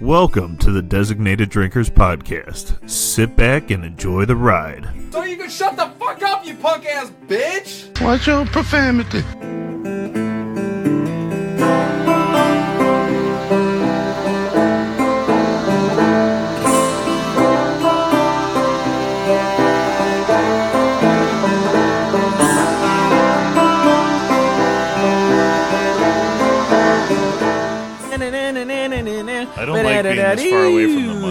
Welcome to the Designated Drinkers Podcast. Sit back and enjoy the ride. So you can shut the fuck up, you punk ass bitch! Watch your profanity. I don't like being this far away from the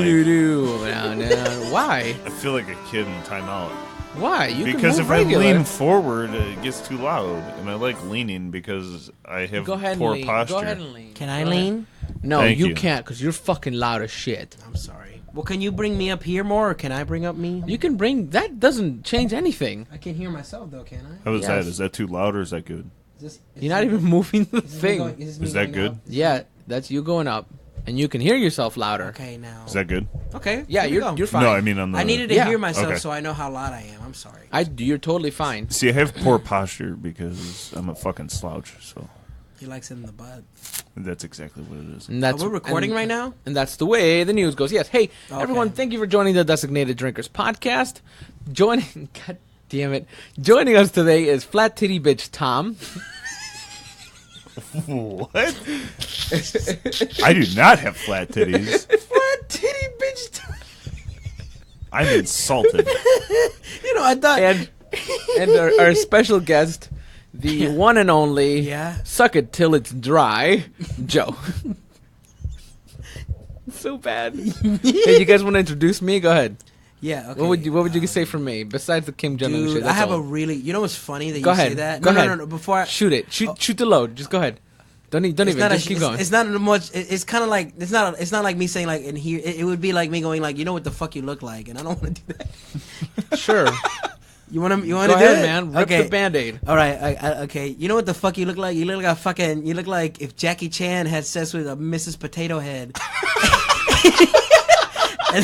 mic. Why? I feel like a kid in timeout. Why? You Because can if move regular. I lean forward, it gets too loud. And I like leaning because I have Go ahead poor and lean. posture. Go ahead and lean. Can I lean? No, Thank you you. can't because you're fucking loud as shit. I'm sorry. Well, can you bring me up here more, or can I bring up me? You can bring that. Doesn't change anything. I can hear myself though, can I? How is Yes. that? Is that too loud or is that good? You're not even moving the thing. Is that good? Yeah, that's you going up, and you can hear yourself louder. Okay, now. Is that good? Okay. Yeah, here we go. you're fine. No, I mean on the... I needed to Yeah. hear myself Okay. so I know how loud I am. I'm sorry. You're totally fine. See, I have poor posture because I'm a fucking slouch, so He likes it in the butt. that's exactly what it is. And that's Are we recording right now? And that's the way the news goes. Yes. Hey, Okay. everyone, thank you for joining the Designated Drinkers Podcast. Joining, God damn it, joining us today is Flat Titty Bitch Tom. What? I do not have flat titties. Flat titty bitch. I'm insulted. You know, I thought. and our special guest, the one and only, Yeah. suck it till it's dry, Joe. So bad. Hey, you guys want to introduce me? Go ahead. Yeah. Okay. What would you say from me besides the Kim Jong Un Dude, shit? I That's have all. a really. You know what's funny that Go you ahead. say that? Go no, ahead. No. Before I Shoot it. Shoot the load. Just go ahead. Don't even. It's not Just keep going. It's not much. It's kind of like it's not like me saying like in here. It would be like me going like, you know what the fuck you look like, and I don't want to do that. Sure. You want to Go do ahead, it, man. Rip okay. the Band-Aid. All right, okay. You know what the fuck you look like? You look like a fucking. You look like if Jackie Chan had sex with a Mrs. Potato Head. and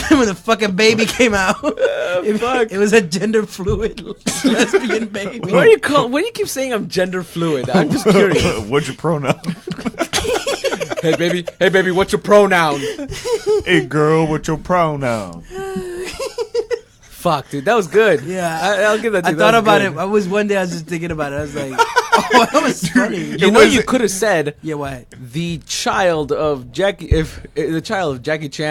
then when the fucking baby came out, it was a gender fluid lesbian baby. Why do you keep saying I'm gender fluid? I'm just curious. What's your pronoun? Hey baby, what's your pronoun? Hey girl, what's your pronoun? Fuck, dude, that was good. Yeah, I'll give that to I you. thought That was about good. it. I was one day. I was just thinking about it. I was like, "Oh, that was funny." You know, you could have said Yeah, what? the child of Jackie Chan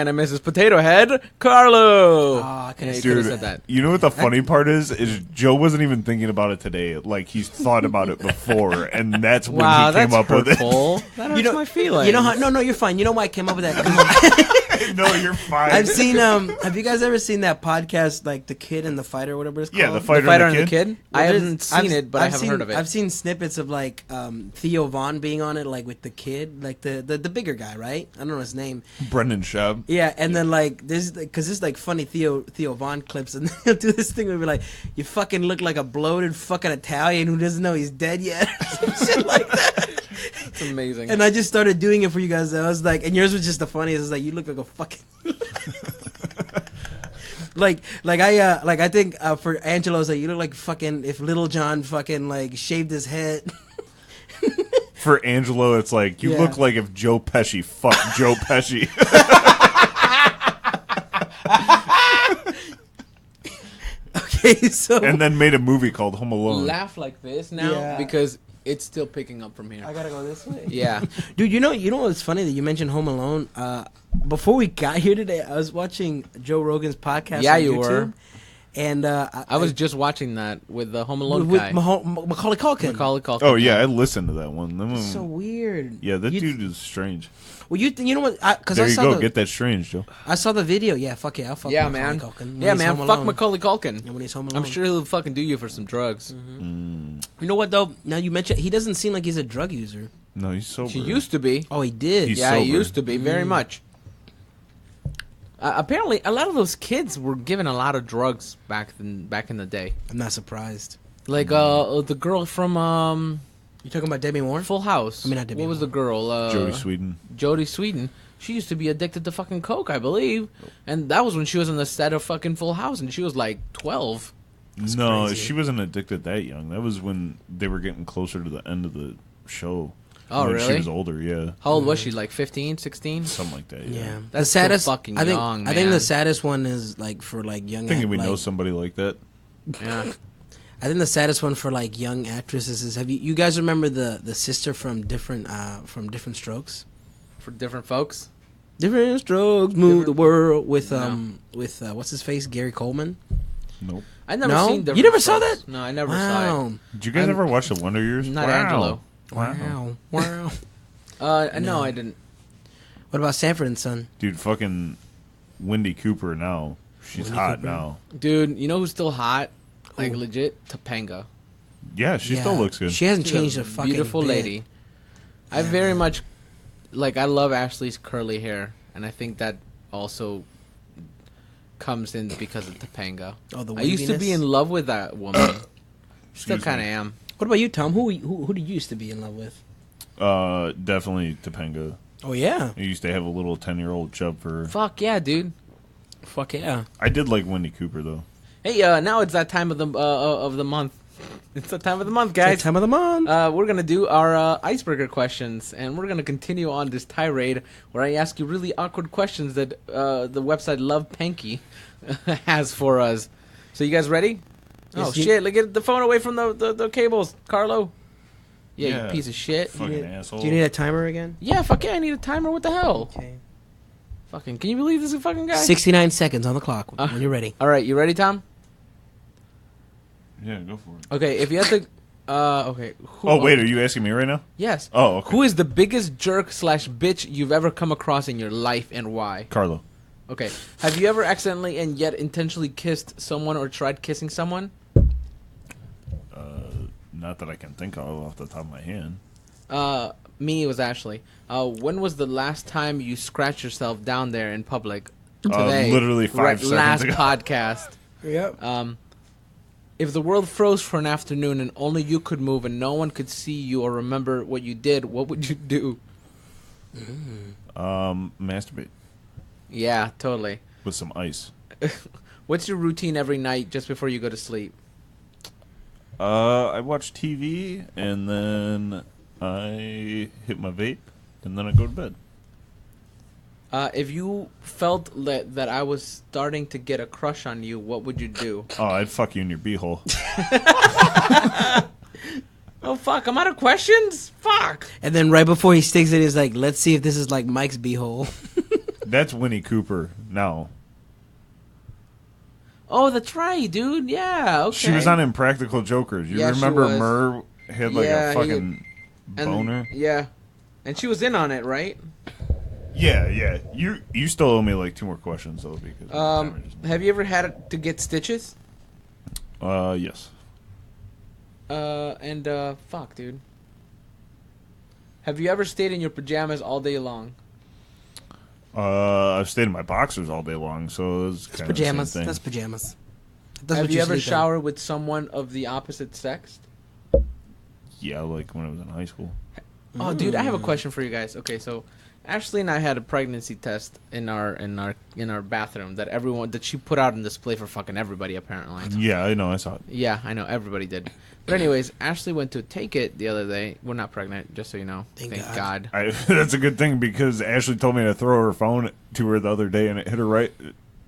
and Mrs. Potato Head, Carlo. Oh, I Yeah, you could've could have Dude, said that. you know what the funny part is? Is Joe wasn't even thinking about it today. Like, he's thought about it before, and that's when Wow, he that's came up with it. hurtful. That hurts my feelings. You know how? No, you're fine. You know why I came up with that? 'Cause No, you're fine. I've seen. Have you guys ever seen that podcast, like The Kid and the Fighter, or whatever it's called? Yeah, the The fighter, Fighter and and the Kid? I Well, haven't seen it, but I have heard of it. I've seen snippets of like Theo Vaughn being on it, like with the kid, like the bigger guy, right? I don't know his name. Brendan Schaub. Yeah, and then like there's because there's like funny Theo Vaughn clips, and he'll do this thing where he'll be like, "You fucking look like a bloated fucking Italian who doesn't know he's dead yet," or some shit like that. It's amazing. And I just started doing it for you guys. I was like, and yours was just the funniest. It's like you look like a fucking. Like I think for Angelo's like you look like fucking if Little John fucking like shaved his head. For Angelo, it's like, you Yeah. look like if Joe Pesci fucked Joe Pesci. Okay, so And then made a movie called Home Alone. Laugh like this now Yeah. because it's still picking up from here. I gotta go this way. Yeah. Dude, you know what's funny that you mentioned Home Alone. Before we got here today, I was watching Joe Rogan's podcast. Yeah, on you YouTube, were. And I was just watching that with the Home Alone with guy. Macaulay Culkin. Macaulay Culkin. Oh, yeah, I listened to that one. That one- So weird. yeah, that You- dude is strange. Well, you know what? Because There I you saw go. the Get that strange, Joe. I saw the video. Yeah, fuck yeah, I'll fuck Yeah, Macaulay man. Culkin when Yeah, he's man. home Fuck alone. Macaulay Culkin. And when he's home alone. I'm sure he'll fucking do you for some drugs. You know what though? Now you mentioned he doesn't seem like he's a drug user. No, he's sober. He used to be. Oh, he did. He's Yeah, he sober. used to be very much. Apparently, a lot of those kids were given a lot of drugs back in the day. I'm not surprised. Like the girl from You talking about Demi Moore? Full House. I mean, not Debbie what was the Moore. girl? Jodie Sweden. Jodie Sweden. She used to be addicted to fucking coke, I believe, and that was when she was on the set of fucking Full House, and she was like 12. No, crazy. she wasn't addicted that young. That was when they were getting closer to the end of the show. Oh, when really? She was older, yeah. How old was she? Like 15, 16? Something like that, yeah. Yeah, That's the saddest. still fucking I think. young, I think the man. saddest one is like for like young. Thinking we like, know somebody like that. Yeah. I think the saddest one for like young actresses is have you guys remember the sister from different Strokes? For different folks. Different Strokes move Different- the world with No. what's his face, Gary Coleman. Nope. I never No? seen different You never saw Strokes. that? No, I never saw it. Did you guys I'm- ever watch The Wonder Years? Not Wow. Angelo. Wow. Wow. No, I didn't. What about Sanford and Son? Dude, fucking Wendy Cooper now. She's Wendy hot Cooper? now. Dude, you know who's still hot? Like Who? legit? Topanga. Yeah, she still Yeah. looks good. She hasn't She's changed a fucking beautiful bit. lady. I very much like. I love Ashley's curly hair, and I think that also comes in because of Topanga. Oh, the I used to be waviness? in love with that woman. Still Excuse kind of me. am. What about you, Tom? Who did you used to be in love with? Definitely Topanga. Oh yeah. I used to have a little 10-year-old chub for her. Fuck yeah, dude. Fuck yeah. I did like Wendy Cooper though. Hey, now it's that time of the month. It's the time of the month, Guys, guys. time of the month. We're gonna do our icebreaker questions, and we're gonna continue on this tirade where I ask you really awkward questions that the website Love Panky has for us. So you guys ready? Oh Yes, you- shit! Like, get the phone away from the cables, Carlo. Yeah, Yeah. you piece of shit. Fucking asshole. Do you need a timer again? Yeah, fuck yeah! I need a timer. What the hell? Okay. Fucking, can you believe this fucking guy? 69 seconds on the clock when you're ready. All right, you ready, Tom? Yeah, go for it. Okay, if you have to. Okay. Oh wait, are you asking me right now? Yes. Oh, okay. Who is the biggest jerk / bitch you've ever come across in your life, and why? Carlo. Okay. Have you ever accidentally and yet intentionally kissed someone or tried kissing someone? Not that I can think of off the top of my hand. Me, it was Ashley. When was the last time you scratched yourself down there in public? Literally 5 seconds last ago. podcast. Yep. If the world froze for an afternoon and only you could move and no one could see you or remember what you did, what would you do? Masturbate Yeah, totally. with some ice. What's your routine every night just before you go to sleep? I watch TV and then I hit my vape and then I go to bed. If you felt that I was starting to get a crush on you, what would you do? Oh, I'd fuck you in your beehole. Oh, fuck. I'm out of questions? Fuck. And then right before he sticks it, he's like, let's see if this is like Mike's beehole. That's Winnie Cooper now. Oh, that's right, dude. Yeah, okay. She was on Impractical Jokers. You Yeah, she remember was. Murr had like Yeah, a fucking And- boner? Yeah. And she was in on it, right? Yeah. You still owe me like 2 more questions though because the timer just- Have you ever had to get stitches? yes. Fuck, dude. Have you ever stayed in your pajamas all day long? I've stayed in my boxers all day long, so it's That's kind of pajamas. the same thing. That's pajamas. That's Have what you ever sleep in. showered with someone of the opposite sex? Yeah, like when I was in high school. Oh, dude, I have a question for you guys. Okay, so Ashley and I had a pregnancy test in our bathroom that she put out on display for fucking everybody apparently. Yeah, I know. I saw it. Yeah, I know everybody did. But anyways, Ashley went to take it the other day. We're not pregnant, just so you know. Thank God. That's a good thing because Ashley told me to throw her phone to her the other day, and it hit her right.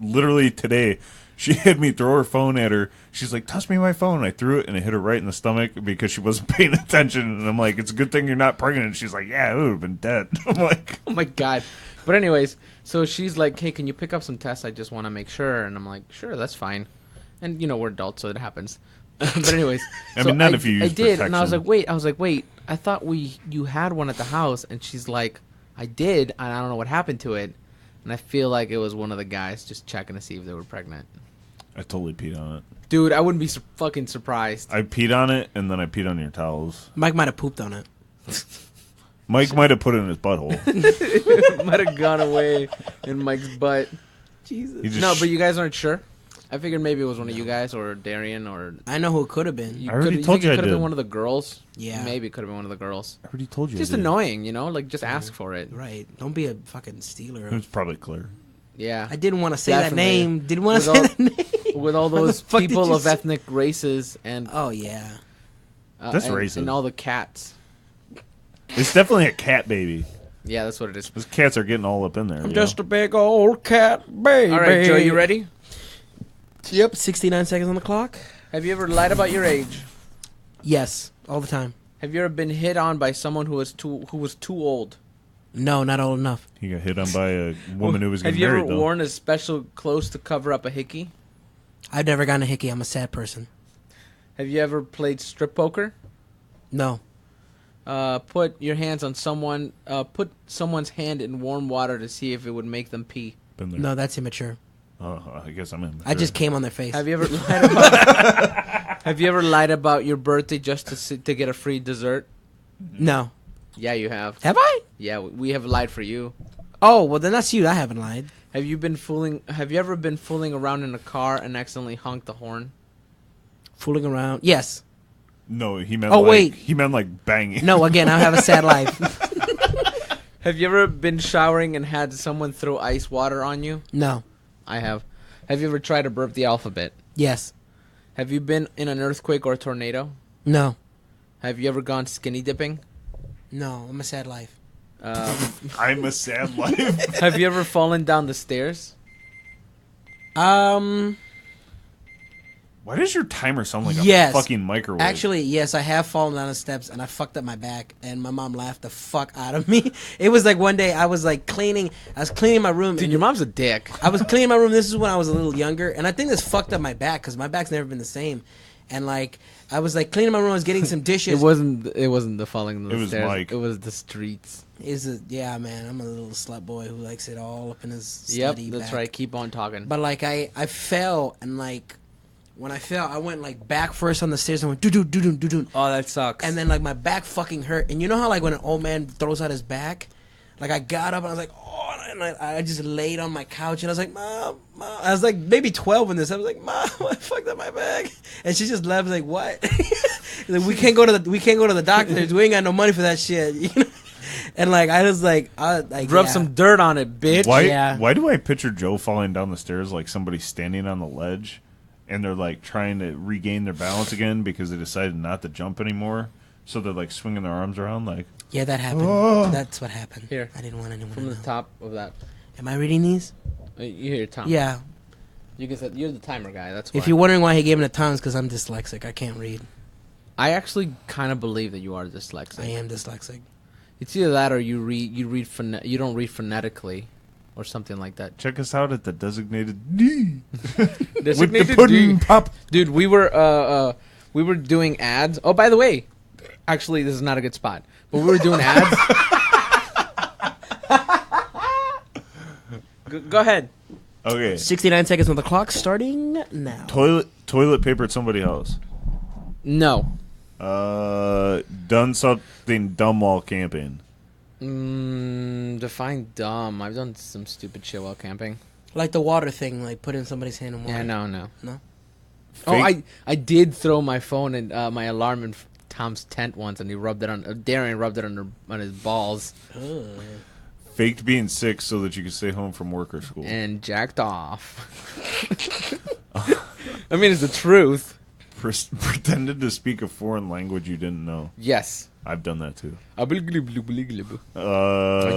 Literally today, she had me throw her phone at her. She's like, "Toss me my phone." I threw it, and it hit her right in the stomach because she wasn't paying attention. And I'm like, "It's a good thing you're not pregnant." She's like, "Yeah, it would have been dead." I'm like, Oh my God. But anyways, so she's like, "Hey, can you pick up some tests? I just want to make sure." And I'm like, "Sure, that's fine." And we're adults, so it happens. But anyways, I mean, not if you I use did, and I was protection. like, wait. I thought you had one at the house, and she's like, "I did, and I don't know what happened to it." And I feel like it was one of the guys just checking to see if they were pregnant. I totally peed on it. Dude, I wouldn't be fucking surprised. I peed on it, and then I peed on your towels. Mike might have pooped on it. Mike might have put it in his butthole. Might have gone away in Mike's butt. Jesus. He just No, but you guys aren't sure. I figured maybe it was one of you guys or Darian or. I know who it could have been. I already could- told think you it I could have been did. one of the girls. Yeah. Maybe it could have been one of the girls. I already told you. Just I did. annoying, Like just ask for it. Right. Don't be a fucking stealer. It was probably Claire. Yeah. I didn't want to say that Definitely. name. Didn't want to With say all- that name. With all Why the those fuck did people you of say- ethnic races and Oh, yeah. That's and racist. all the cats. It's definitely a cat baby. Yeah, that's what it is. Those cats are getting all up in there. I'm you just know? a big old cat baby. All right, Joe, you ready? Yep. 69 seconds on the clock. Have you ever lied about your age? Yes, all the time. Have you ever been hit on by someone who was too old? No, not old enough. He got hit on by a woman who was Have getting you ever married, though. worn a special clothes to cover up a hickey? I've never gotten a hickey. I'm a sad person. Have you ever played strip poker? No. Put your hands on someone. Put someone's hand in warm water to see if it would make them pee. Been there. No, that's immature. Oh, I guess I'm in. I just came on their face. Have you ever lied about? Have you ever lied about your birthday just to get a free dessert? No. Yeah, you have. Have I? Yeah, we have lied for you. Oh, well, then that's you. I haven't lied. Have you ever been fooling around in a car and accidentally honked the horn? Fooling around. Yes. No, he meant. Oh, like, wait. He meant like banging. No, again, I have a sad life. Have you ever been showering and had someone throw ice water on you? No. I have. Have you ever tried to burp the alphabet? Yes. Have you been in an earthquake or a tornado? No. Have you ever gone skinny dipping? No, I'm a sad life. I'm a sad life. Have you ever fallen down the stairs? Why does your timer sound like Yes. a fucking microwave? Actually, yes, I have fallen down the steps and I fucked up my back, and my mom laughed the fuck out of me. It was like one day I was like cleaning my room. Dude, and your mom's a dick. I was cleaning my room. This is when I was a little younger, and I think this fucked up my back because my back's never been the same. And like I was like cleaning my room, I was getting some dishes. It wasn't the falling down the It was stairs. Mike. It was the streets. Yeah, man, I'm a little slut boy who likes it all up in his Yep, slutty that's back. right. Keep on talking. But like I fell, and like when I fell, I went like back first on the stairs and went doo doo doo doo doo doo. Oh, that sucks. And then like my back fucking hurt. And you know how like when an old man throws out his back, like I got up and I was like, oh, and I just laid on my couch and I was like, Mom. I was like maybe 12 in this. I was like, Mom, I fucked up my back. And she just laughed like, what? Like, we can't go to the doctors. We ain't got no money for that shit. You know? And like I was like, Rub some dirt on it, bitch. Why? Yeah. Why do I picture Joe falling down the stairs like somebody standing on the ledge, and they're like trying to regain their balance again because they decided not to jump anymore, so they're like swinging their arms around like. Yeah, that happened. Oh. That's what happened. Here. I didn't want anyone From to the know. top of that. Am I reading these? You hear Tom. Yeah. You can say you're the timer guy. That's why. If you're wondering why he gave me the times, because I'm dyslexic. I can't read. I actually kind of believe that you are dyslexic. I am dyslexic. It's either that or you don't read phonetically, or something like that. Check us out at the designated D with the Designated pudding D. pop. Dude, we were doing ads. Oh, by the way, actually, this is not a good spot. But we were doing ads. Go ahead. Okay. 69 seconds on the clock, starting now. Toilet papered somebody else. No. Done something dumb while camping. Define dumb. I've done some stupid shit while camping. Like the water thing, like putting somebody's hand in water. Yeah, no. No? Oh, Fake- I did throw my phone and my alarm in Tom's tent once, and he rubbed it on. Darian rubbed it on his balls Ugh. Faked being sick so that you could stay home from work or school. and jacked off. I mean, it's the truth. Pretended to speak a foreign language you didn't know. Yes. I've done that too. I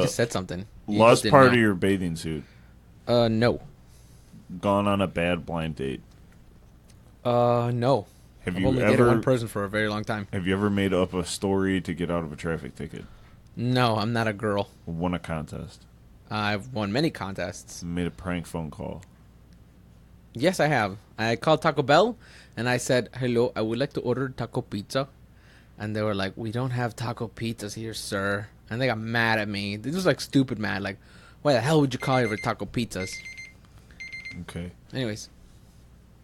just said something. You Lost just didn't part of know. your bathing suit. No. Gone on a bad blind date. No. Have I've you only dated ever? one person for a very long time. Have you ever made up a story to get out of a traffic ticket? No, I'm not a girl. Won a contest. I've won many contests. Made a prank phone call. Yes, I have. I called Taco Bell, and I said, hello, I would like to order taco pizza. And they were like, we don't have taco pizzas here, sir. And they got mad at me. This was like stupid mad. Like, why the hell would you call here for taco pizzas? Okay. Anyways,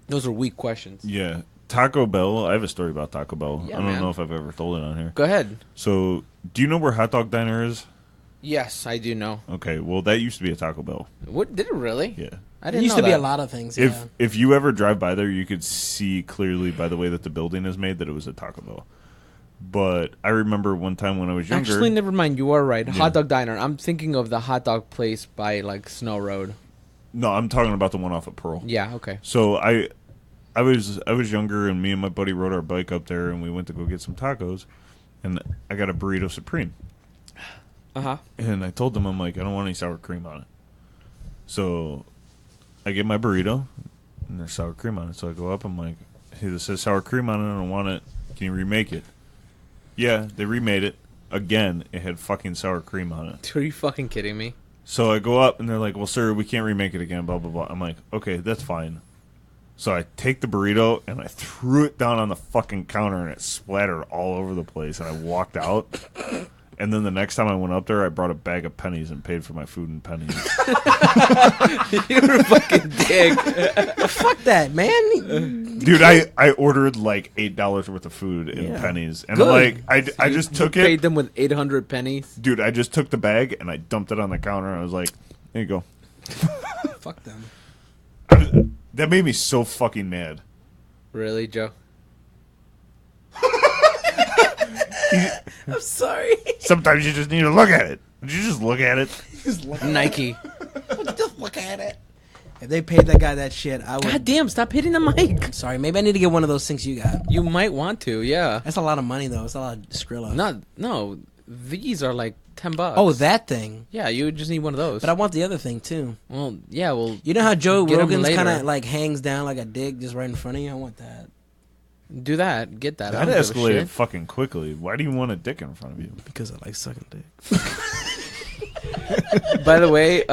those are weak questions. Yeah. Taco Bell. I have a story about Taco Bell. Yeah, I don't man. know if I've ever told it on here. Go ahead. So, do you know where Hot Dog Diner is? Yes, I do know. Okay. Well, that used to be a Taco Bell. What did it really? Yeah. I It didn't used know to be that. a lot of things. If Yeah. if you ever drive by there, you could see clearly by the way that the building is made that it was a Taco Bell. But I remember one time when I was younger. Actually, never mind. You are right. Yeah. Hot dog diner. I'm thinking of the hot dog place by like Snow Road. No, I'm talking about the one off of Pearl. Yeah. Okay. So I was younger, and me and my buddy rode our bike up there, and we went to go get some tacos, and I got a burrito supreme. And I told them, I'm like, I don't want any sour cream on it. So I get my burrito, and there's sour cream on it. So I go up, I'm like, hey, this says sour cream on it. I don't want it. Can you remake it? Yeah, they remade it. Again, it had fucking sour cream on it. Are you fucking kidding me? So I go up, and they're like, well, sir, we can't remake it again, blah, blah, blah. I'm like, okay, that's fine. So I take the burrito, and I threw it down on the fucking counter, and it splattered all over the place, and I walked out. And then the next time I went up there, I brought a bag of pennies and paid for my food in pennies. You're a fucking dick. Fuck that, man. Dude, I ordered like $8 worth of food in Yeah. pennies. And Good. like, I just took You paid it. them with 800 pennies. Dude, I just took the bag, and I dumped it on the counter, and I was like, there you go. Fuck them. That made me so fucking mad. Really, Joe? I'm sorry. Sometimes you just need to look at it. Did you just look at it? Nike. Just look at it. If they paid that guy that shit, I would. God damn, stop hitting the mic. Sorry, maybe I need to get one of those things you got. You might want to, yeah. That's a lot of money, though. It's a lot of Skrilla. No, these are like $10. Oh, that thing. Yeah, you would just need one of those. But I want the other thing, too. Well, yeah, well, You know how Joe Get 'em Rogan's later. kind of like hangs down like a dick just right in front of you? I want that. do that. Get that. I That don't give a escalated shit. fucking quickly. Why do you want a dick in front of you? Because I like sucking dick. By the way,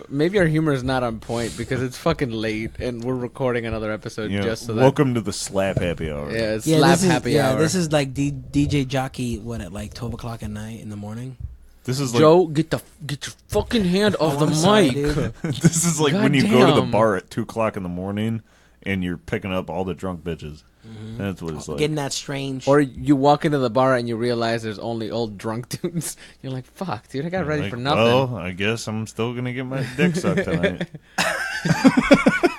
maybe our humor is not on point because it's fucking late and we're recording another episode You know, just so that. welcome to the slap happy hour. Yeah, it's slap this is, happy hour. this is like DJ Jockey, at like 12 o'clock at night in the morning? Oh, This is like Joe, get your fucking hand off the I'm sorry, mic. dude. this is like when you go to the Goddamn. bar at 2:00 in the morning and you're picking up all the drunk bitches. That's what it's like. Getting that strange. Or you walk into the bar and you realize there's only old drunk dudes. You're like, fuck, dude, I got ready Like, for nothing. well, I guess I'm still gonna get my dick sucked tonight.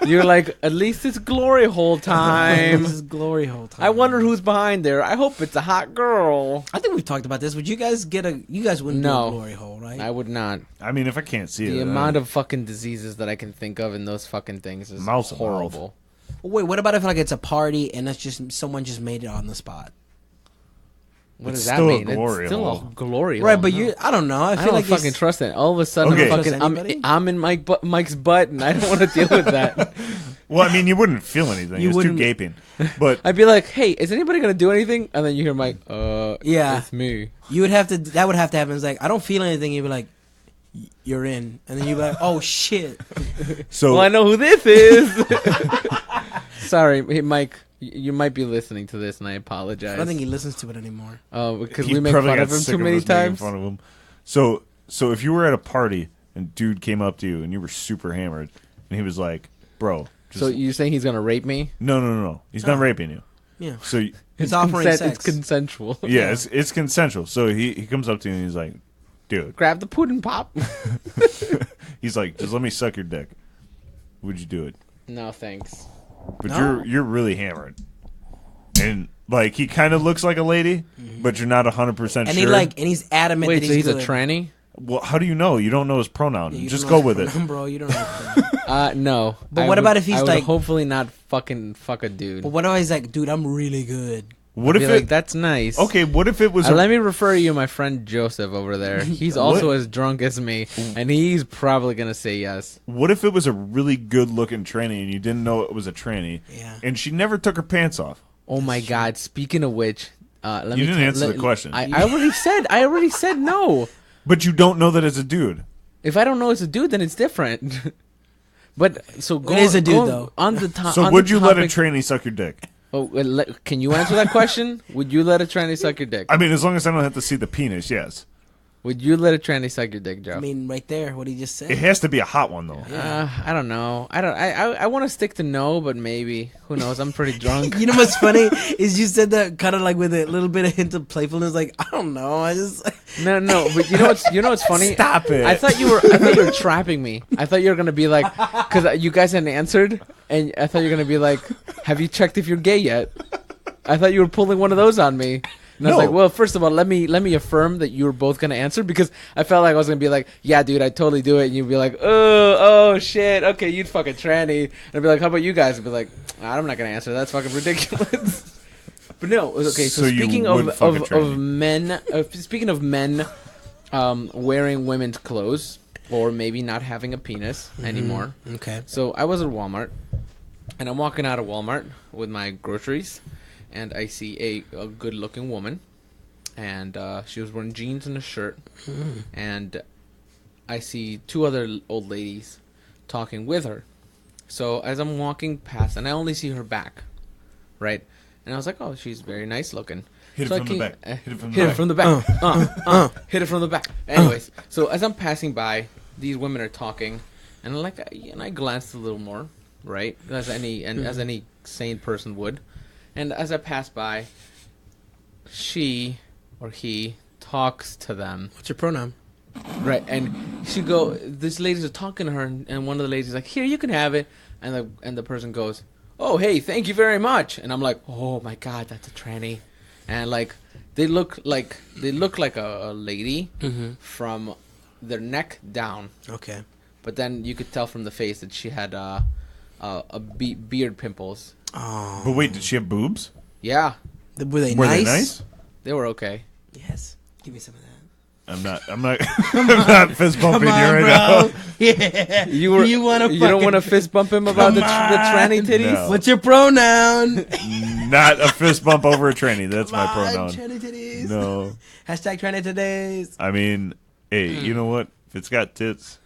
You're like, at least it's glory hole time. This is glory hole time. I wonder who's behind there. I hope it's a hot girl. I think we've talked about this. Would you guys you guys wouldn't No. do a glory hole, right? I would not. I mean, if I can't see The it, amount of fucking diseases that I can think of in those fucking things is Mouse to horrible. Wait, what about if like it's a party and that's just someone just made it on the spot? What It's does that still a mean? glory It's still hole. a glory hole. Right, but I don't know. I I feel don't like fucking it's- trust it. All of a sudden, Okay. fucking, Trust anybody? I'm in Mike's butt, and I don't want to deal with that. well, I mean, you wouldn't feel anything. You It's too wouldn't- gaping. But I'd be like, "Hey, is anybody gonna do anything?" And then you hear Mike, Yeah. it's me." You would have to. That would have to happen. It's like I don't feel anything. You'd be like, you're in, and then you'd be like, oh shit. so Well, I know who this is. Sorry, hey, Mike. You might be listening to this, and I apologize. I don't think he listens to it anymore. Oh, because he we make probably fun got of him sick too many us making times. Fun of him. So if you were at a party and dude came up to you and you were super hammered and he was like, "Bro, just, So you're saying he's gonna rape me? no, he's not raping you." Yeah, So he's offering sex. It's consensual. yeah, it's consensual. So he comes up to you and he's like, "Dude," Grab the pudding pop. he's like, "Just let me suck your dick." Would you do it? No, thanks. But No. you're really hammered, and like he kind of looks like a lady, but you're not 100% and sure. he's adamant. Wait, that so he's a good. tranny? Well, how do you know? You don't know his pronoun. Yeah, you Just don't know go with his it. pronoun, bro. You don't know. No. But I what would- about if he's I would like- hopefully not fucking fuck a dude. But what if he's like, dude, I'm really good. What Be if like, it? that's nice. Okay, what if it was? Let me refer you to my friend Joseph over there. He's also as drunk as me, and he's probably gonna say yes. What if it was a really good-looking tranny and you didn't know it was a tranny? Yeah. And she never took her pants off. Oh my God! Speaking of which, let me. You didn't answer the question. I already said no. But you don't know that it's a dude. If I don't know it's a dude, then it's different. But so go. It is a dude, go though. On the top. So would you let a tranny suck your dick? Oh, can you answer that question? Would you let a tranny suck your dick? I mean, as long as I don't have to see the penis, yes. Would you let a tranny suck your dick, Joe? I mean, right there, what he just said. It has to be a hot one, though. I don't know. I want to stick to no, but maybe. Who knows? I'm pretty drunk. You know what's funny is you said that kind of like with a little bit of hint of playfulness, like I don't know, I just No, but you know what's funny? Stop it. I thought you were trapping me. I thought you were gonna be like, because you guys hadn't answered, and I thought you were gonna be like, have you checked if you're gay yet? I thought you were pulling one of those on me. And I was No. like, well, first of all, let me affirm that you were both gonna answer, because I felt like I was gonna be like, yeah, dude, I totally do it, and you'd be like, oh shit, okay, you'd fucking tranny, and I'd be like, how about you guys? I'd be like, I'm not gonna answer. That's fucking ridiculous. But no, okay. So, So you speaking would of fuck a tranny. men, speaking of men, wearing women's clothes or maybe not having a penis anymore. Okay. So I was at Walmart, and I'm walking out of Walmart with my groceries, and I see a good-looking woman, and she was wearing jeans and a shirt, and I see two other old ladies talking with her. So as I'm walking past, and I only see her back, right? And I was like, oh, she's very nice looking. Hit it So I from the came- back. Hit it from the Hit it back. from the back. Hit it from the back. Anyways, so as I'm passing by, these women are talking, and I glanced a little more, right? As any sane person would. And as I pass by, she or he talks to them, What's your pronoun? right? And these ladies are talking to her, and one of the ladies is like, "Here, you can have it," and the person goes, "Oh, hey, thank you very much." And I'm like, "Oh my god, that's a tranny," and like they look like a lady from their neck down, Okay. but then you could tell from the face that she had beard pimples. Oh. But wait, did she have boobs? Yeah, Were they Were nice? they nice? they were okay. Yes. Give me some of that. I'm not I'm not fist bumping you right now. Yeah. You wanna don't want to fist bump him about the tranny titties? No. What's your pronoun? Not a fist bump over a tranny. That's my Come on, pronoun. tranny titties. No. Hashtag tranny titties. I mean, hey, you know what? If it's got tits,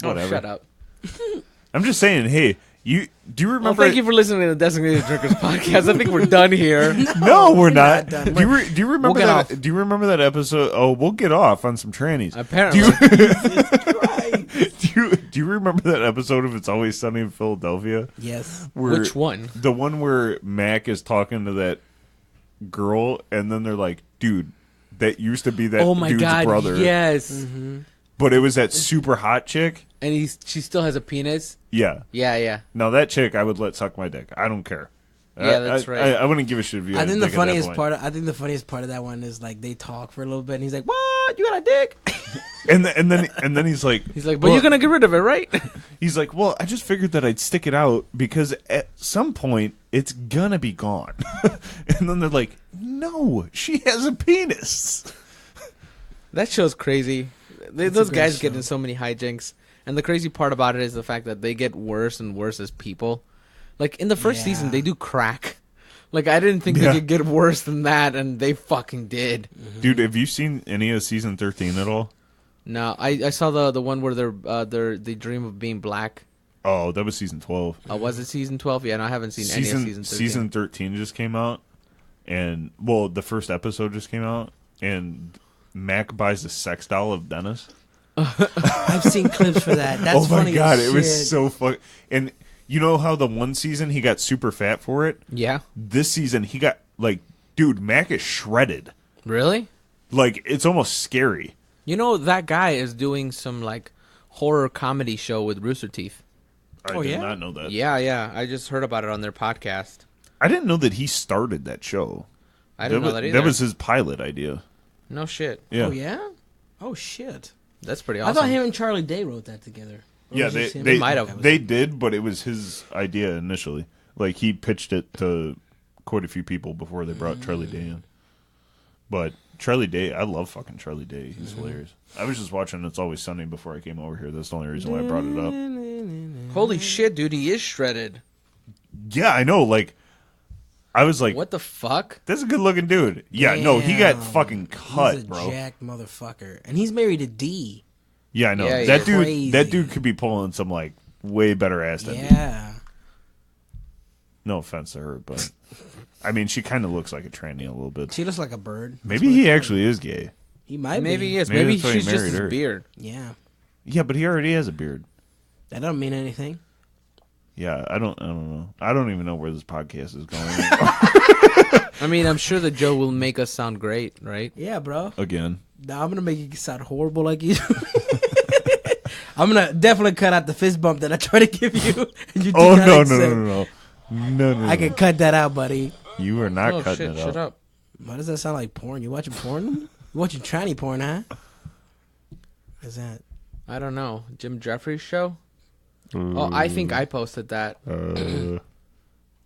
Oh, whatever. shut up. I'm just saying, hey, do you Well, remember? thank you for listening to the Designated Drinkers podcast. I think we're done here. No, we're not. not done. Do you remember We'll get that? off. Do you remember that episode? Oh, we'll get off on some trannies. Apparently. Do you remember that episode of It's Always Sunny in Philadelphia? Yes. Where, Which one? The one where Mac is talking to that girl, and then they're like, "Dude, that used to be that Oh my dude's god, brother." yes. But it was that super hot chick. And she still has a penis. Yeah. Yeah. Now that chick, I would let suck my dick. I don't care. Yeah, that's right. I wouldn't give a shit if you. I had a think the dick at that funniest point. part. I think the funniest part of that one is like they talk for a little bit, and he's like, "What? You got a dick?" And then he's like, He's like, but you're gonna get rid of it, right? he's like, well, I just figured that I'd stick it out because at some point it's gonna be gone. And then they're like, no, she has a penis. That show's crazy. Those a great guys get show. in so many hijinks, and the crazy part about it is the fact that they get worse and worse as people. Like in the first season, Yeah. they do crack. Like I didn't think Yeah. they could get worse than that, and they fucking did. Dude, have you seen any of season 13 at all? No, I saw the one where they dream of being black. Oh, that was season 12. Was it season 12? Yeah, no, I haven't seen any of season 13. Season 13 just came out, and well, the first episode just came out, and Mac buys a sex doll of Dennis. I've seen clips for that. That's Oh my funny. god, as it was shit. so fun. And you know how the one season he got super fat for it? Yeah, This season he got like, dude, Mac is shredded. really? Like it's almost scary. You know that guy is doing some like horror comedy show with Rooster Teeth. I Oh, did yeah? not know that. Yeah, I just heard about it on their podcast. I didn't know that he started that show. I didn't know that either. That was his pilot idea. No shit. Yeah. Oh yeah. Oh shit. That's pretty I awesome. thought him and Charlie Day wrote that together. Or Yeah, was they just him? they, might have. they did, but it was his idea initially. Like he pitched it to quite a few people before they brought Charlie Day in. But Charlie Day, I love fucking Charlie Day. He's hilarious. I was just watching It's Always Sunny before I came over here. That's the only reason why I brought it up. Holy shit, dude, he is shredded. Yeah, I know. Like, I was like, What the fuck? that's a good looking dude. Yeah, no, he got Damn. fucking cut, He's a bro. jacked motherfucker, and he's married to D. Yeah, I know. Yeah, that he's dude crazy. that dude could be pulling some like way better ass than me. Yeah. No offense to her, but I mean she kinda looks like a tranny a little bit. She looks like a bird. Maybe he actually is gay. He might Maybe be. he is. Maybe Maybe that's why he she's just married his her. beard. Yeah. Yeah, but he already has a beard. That don't mean anything. Yeah, I don't know. I don't even know where this podcast is going. I mean, I'm sure that Joe will make us sound great, right? Yeah, bro. Again. Now I'm gonna make you sound horrible like you. I'm gonna definitely cut out the fist bump that I try to give you. And you do Oh not no, accept. No. I can cut that out, buddy. You are not Oh cutting shit! it Shut up. Why does that sound like porn? You watching porn? You watching tranny porn, huh? What's that? I don't know. Jim Jeffries show. Oh, I think I posted that.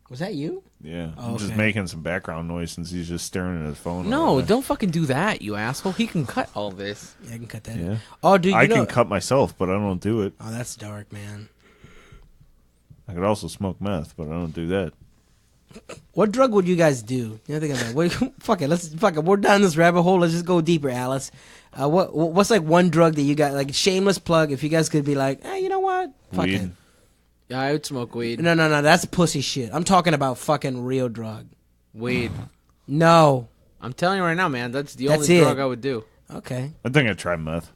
Was that you? Yeah, Oh, I'm just okay. making some background noise since he's just staring at his phone. all No, day. don't fucking do that, you asshole. He can cut all this. Yeah, I can cut that. Yeah, Oh, dude, I you know. can cut myself, but I don't do it. Oh, that's dark, man. I could also smoke meth, but I don't do that. What drug would you guys do? You know, think of that. Wait, fuck it. We're down this rabbit hole. Let's just go deeper, Alice. What's like one drug that you got? Like shameless plug. If you guys could be like, you know what? Fuck Weed. it. Yeah, I would smoke weed. No. That's pussy shit. I'm talking about fucking real drug. Weed. No. I'm telling you right now, man. That's the That's only it. drug I would do. Okay. I think I'd try meth.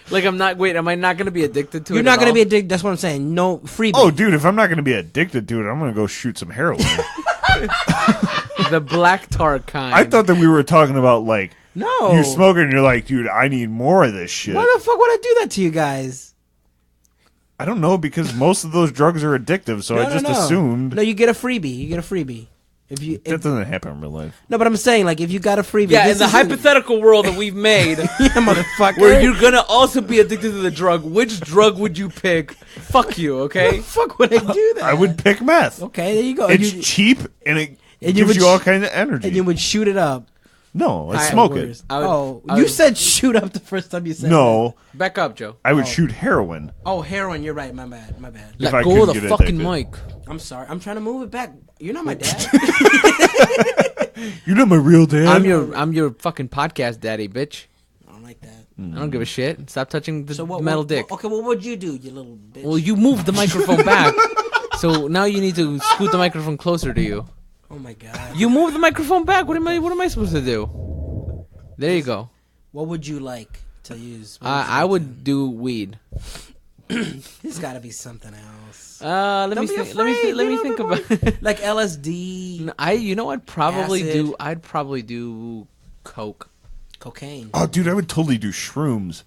Like, am I not going to be addicted to it? You're not at gonna all? be addicted. That's what I'm saying. No freebie. Oh, dude, if I'm not going to be addicted to it, I'm going to go shoot some heroin. The black tar kind. I thought that we were talking about, like, no. you smoking and you're like, dude, I need more of this shit. Why the fuck would I do that to you guys? I don't know, because most of those drugs are addictive, so I just assumed. No, you get a freebie. If you That doesn't happen in real life. no, but I'm saying like if you got a freebie. Yeah, in this the isn't- hypothetical world that we've made, yeah, motherfucker. where you're going to also be addicted to the drug, which drug would you pick? Fuck you, okay? fuck would I do that? I would pick meth. Okay, there you go. It's you, cheap, and it and you gives would you all sh- kinds of energy. and you would shoot it up. No, I I- smoke Worse. it. I would- I you would- said shoot up the first time you said No, Back up, Joe. I would shoot heroin. that. Oh, heroin. You're right. My bad. If Let I go of couldn't the get fucking addicted. mic. I'm sorry. I'm trying to move it back. You're not my dad. You're not my real dad. I'm your fucking podcast daddy, bitch. I don't like that. I don't give a shit. Stop touching the So what? metal what, dick. Okay, what would you do, you little bitch? Well, you moved the microphone back, so now you need to scoot the microphone closer to you. oh my god. You moved the microphone back. What am I supposed to do? There you go. What would you like to use? What I would do weed. There's got to be something else. Let Don't me be think. afraid, Let me you know, think the about. it. Like LSD, You know, I'd probably Acid. do. I'd probably do coke. cocaine. Oh, dude, I would totally do shrooms.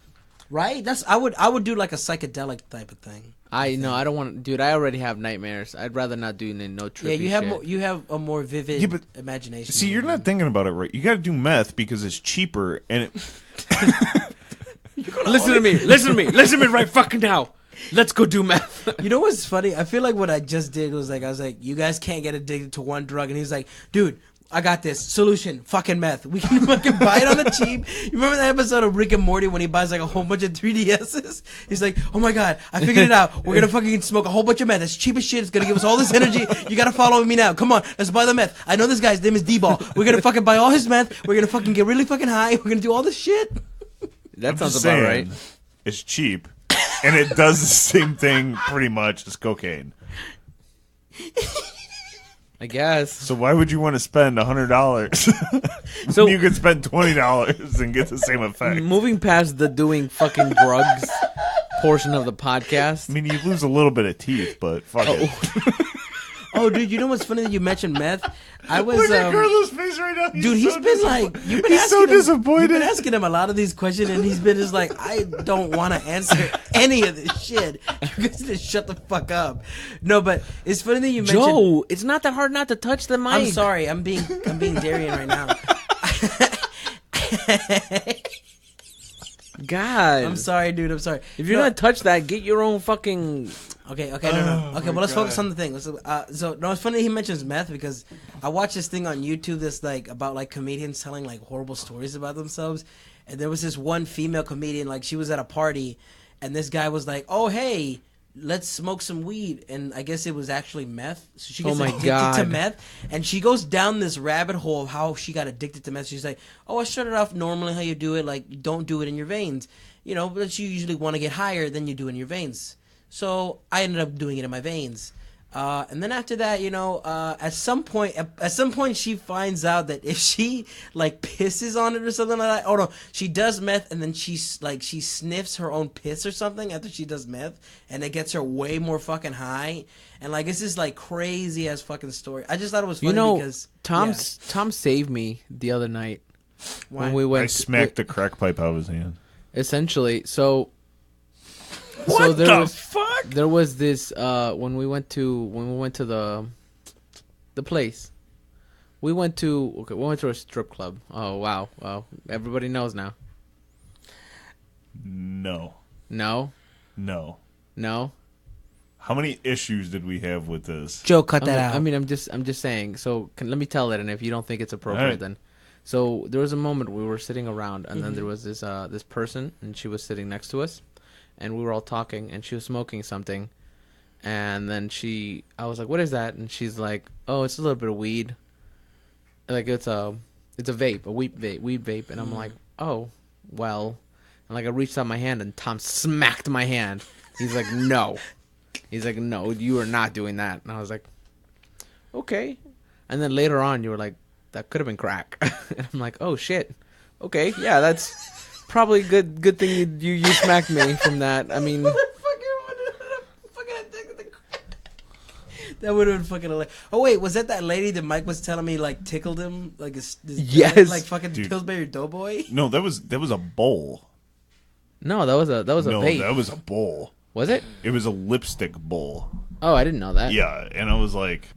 Right? I would do like a psychedelic type of thing. I don't want, dude. I already have nightmares. I'd rather not do no trippy Yeah, you have shit. you have a more vivid Yeah, but- imagination. See, you're not thinking about it right. You got to do meth because it's cheaper, and it. Listen to me. Listen to me. Listen to me right fucking now. Let's go do math. You know what's funny? I feel like what I just did was like I was like, you guys can't get addicted to one drug, and he's like, dude, I got this solution, fucking meth. We can fucking buy it on the cheap. You remember that episode of Rick and Morty when he buys like a whole bunch of 3DSs? He's like, oh my god, I figured it out. We're gonna fucking smoke a whole bunch of meth. It's cheap as shit. It's gonna give us all this energy. You gotta follow me now. Come on, let's buy the meth. I know this guy's name is D-Ball. We're gonna fucking buy all his meth. We're gonna fucking get really fucking high. We're gonna do all this shit. That I'm sounds just about saying, right. It's cheap, and it does the same thing pretty much as cocaine. I guess. So why would you want to spend $100 So- when you could spend $20 and get the same effect? Moving past the doing fucking drugs portion of the podcast. I mean, you lose a little bit of teeth, but fuck it. Oh, dude, you know what's funny that you mentioned meth? I was Look at Carlos' face right now. dude, he's so been like, you've been he's asking so him, disappointed. You've been asking him a lot of these questions, and he's been just like, I don't want to answer any of this shit. You guys just shut the fuck up. No, but it's funny that you mentioned. Joe, it's not that hard not to touch the mic. I'm sorry, I'm being Darian right now. God. I'm sorry, dude. I'm sorry. If you're No, gonna touch that, get your own fucking. Okay, no. Okay, well, let's focus on the thing. So, no, it's funny that he mentions meth because I watched this thing on YouTube that's like about like comedians telling like horrible stories about themselves, and there was this one female comedian, like she was at a party, and this guy was like, "Oh, hey, let's smoke some weed," and I guess it was actually meth. So she gets Oh my addicted to God. meth, and she goes down this rabbit hole of how she got addicted to meth. She's like, "Oh, I started off normally how you do it, like you don't do it in your veins, you know, but you usually want to get higher than you do in your veins." So I ended up doing it in my veins. And then after that, you know, at some point she finds out that if she like pisses on it or something like that, oh no, she does meth and then she sniffs her own piss or something after she does meth, and it gets her way more fucking high. And like it's this like crazy ass fucking story. I just thought it was funny You know, because Tom saved me the other night Why? when we I went. smacked the crack pipe out of his hand. Essentially, so. What there the was, fuck? There was this when we went to the place. We went to a strip club. Oh wow, everybody knows now. No. No, No. no. How many issues did we have with this? Joe, cut that out. I mean, I'm just saying. So let me tell it, and if you don't think it's appropriate, Alright. then. So there was a moment we were sitting around, and then there was this this person, and she was sitting next to us, and we were all talking, and she was smoking something, and then I was like, "What is that?" And she's like, "Oh, it's a little bit of weed, like it's a vape, a weed vape," and I'm like, "Oh, well," and like I reached out my hand, and Tom smacked my hand. He's like, "No." He's like, "No, you are not doing that." And I was like, "Okay." And then later on, you were like, "That could have been crack." And I'm like, "Oh shit. Okay, yeah, that's probably good thing you smacked me from that." I mean, That would have been fucking hilarious. Oh wait, was that lady that Mike was telling me like tickled him like his Yes. like fucking Dude. Pillsbury Doughboy? No, that was a bowl. no, that was a No, vape. that was a bowl. Was it? It was a lipstick bowl. Oh, I didn't know that. Yeah, and I was like,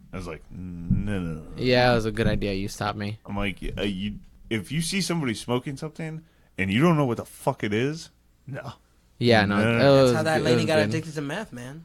no. Yeah, it was a good idea. You stopped me. I'm like, if you see somebody smoking something and you don't know what the fuck it is, no. Yeah, no. No. it That's was how that good- it lady was got good. addicted to meth, man.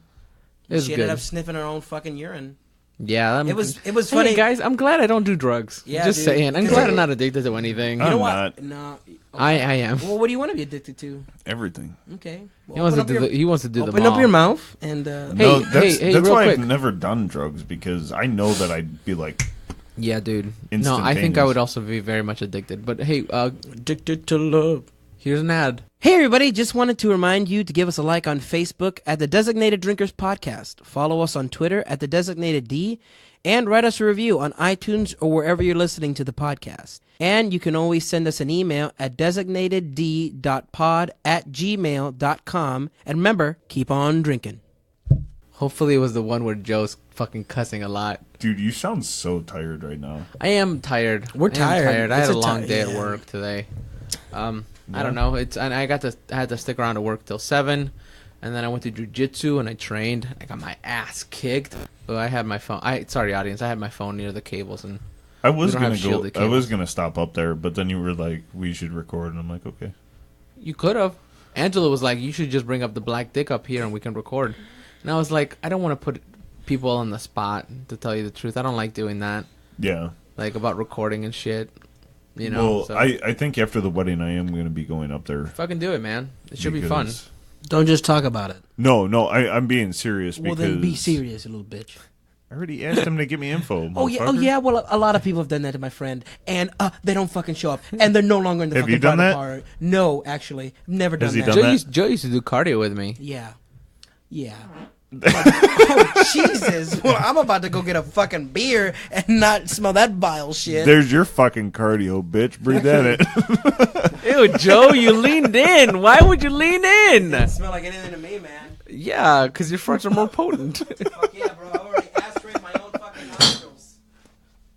It was She good. ended up sniffing her own fucking urine. Yeah, It was Hey funny. guys, I'm glad I don't do drugs. Yeah, just dude. saying. I'm 'Cause glad I- I'm not addicted to anything. You know I'm what? not. No. I am. Well, what do you want to be addicted to? Everything. Okay. Well, He wants to open do up the. He wants to do your, the. open up mall. your mouth and Hey, No, that's hey, that's real why quick. I've never done drugs, because I know that I'd be like, Yeah, dude. No, I think I Instantaneous. would also be very much addicted. But hey, addicted to love. here's an ad. Hey everybody, just wanted to remind you to give us a like on Facebook at the Designated Drinkers Podcast. Follow us on Twitter at the Designated D, and write us a review on iTunes or wherever you're listening to the podcast. And you can always send us an email at designated.pod@gmail.com. And remember, keep on drinking. Hopefully, it was the one where Joe's fucking cussing a lot. dude, you sound so tired right now. I am tired. We're I am tired. I had It's a a long ti- day at yeah. work today. I don't know. I had to stick around to work till 7, and then I went to jujitsu and I trained. I got my ass kicked, but I had my phone. Sorry, audience. I had my phone near the cables, and I was don't have gonna go. shielded I was cables. gonna stop up there, but then you were like, "We should record," and I'm like, "Okay." you could have. Angela was like, "You should just bring up the black dick up here and we can record." And I was like, "I don't want to put people on the spot. To tell you the truth, I don't like doing that. Yeah. Like about recording and shit. You know. Well, so I think after the wedding, I am gonna be going up there. fucking do it, man. It should be fun. because- Don't just talk about it. No, I'm being serious Well, because then be serious, you little bitch. I already asked him to get me info. Oh yeah, motherfucker. Well, a lot of people have done that to my friend, and they don't fucking show up, and they're no longer in the Have fucking you done bridal that? party. No, actually, never done Has he that. done Joe that? Joe used to do cardio with me. Yeah. Oh Jesus! Well, I'm about to go get a fucking beer and not smell that vile shit. There's your fucking cardio, bitch. Breathe that in. Ew, Joe, you leaned in. Why would you lean in? Doesn't smell like anything to me, man. Yeah, because your farts are more potent. Fuck yeah, bro! I already aspirated my own fucking nostrils.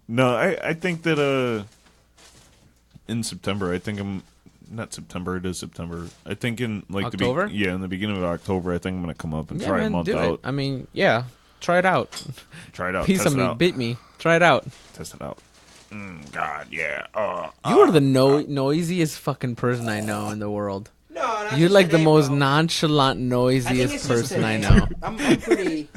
No, I think that in September, I think I'm not September. It is September. I think in like October? in the beginning of October, I think I'm gonna come up and Yeah, try a man, month do out. it. I mean, yeah, try it out. Try it out. Piece Test of it me, out. bit me. Try it out. Test it out. God, yeah. You are the noisiest fucking person I know in the world. No, not You're just like the today, most bro. nonchalant, I think noisiest it's just person I today. know. I'm pretty.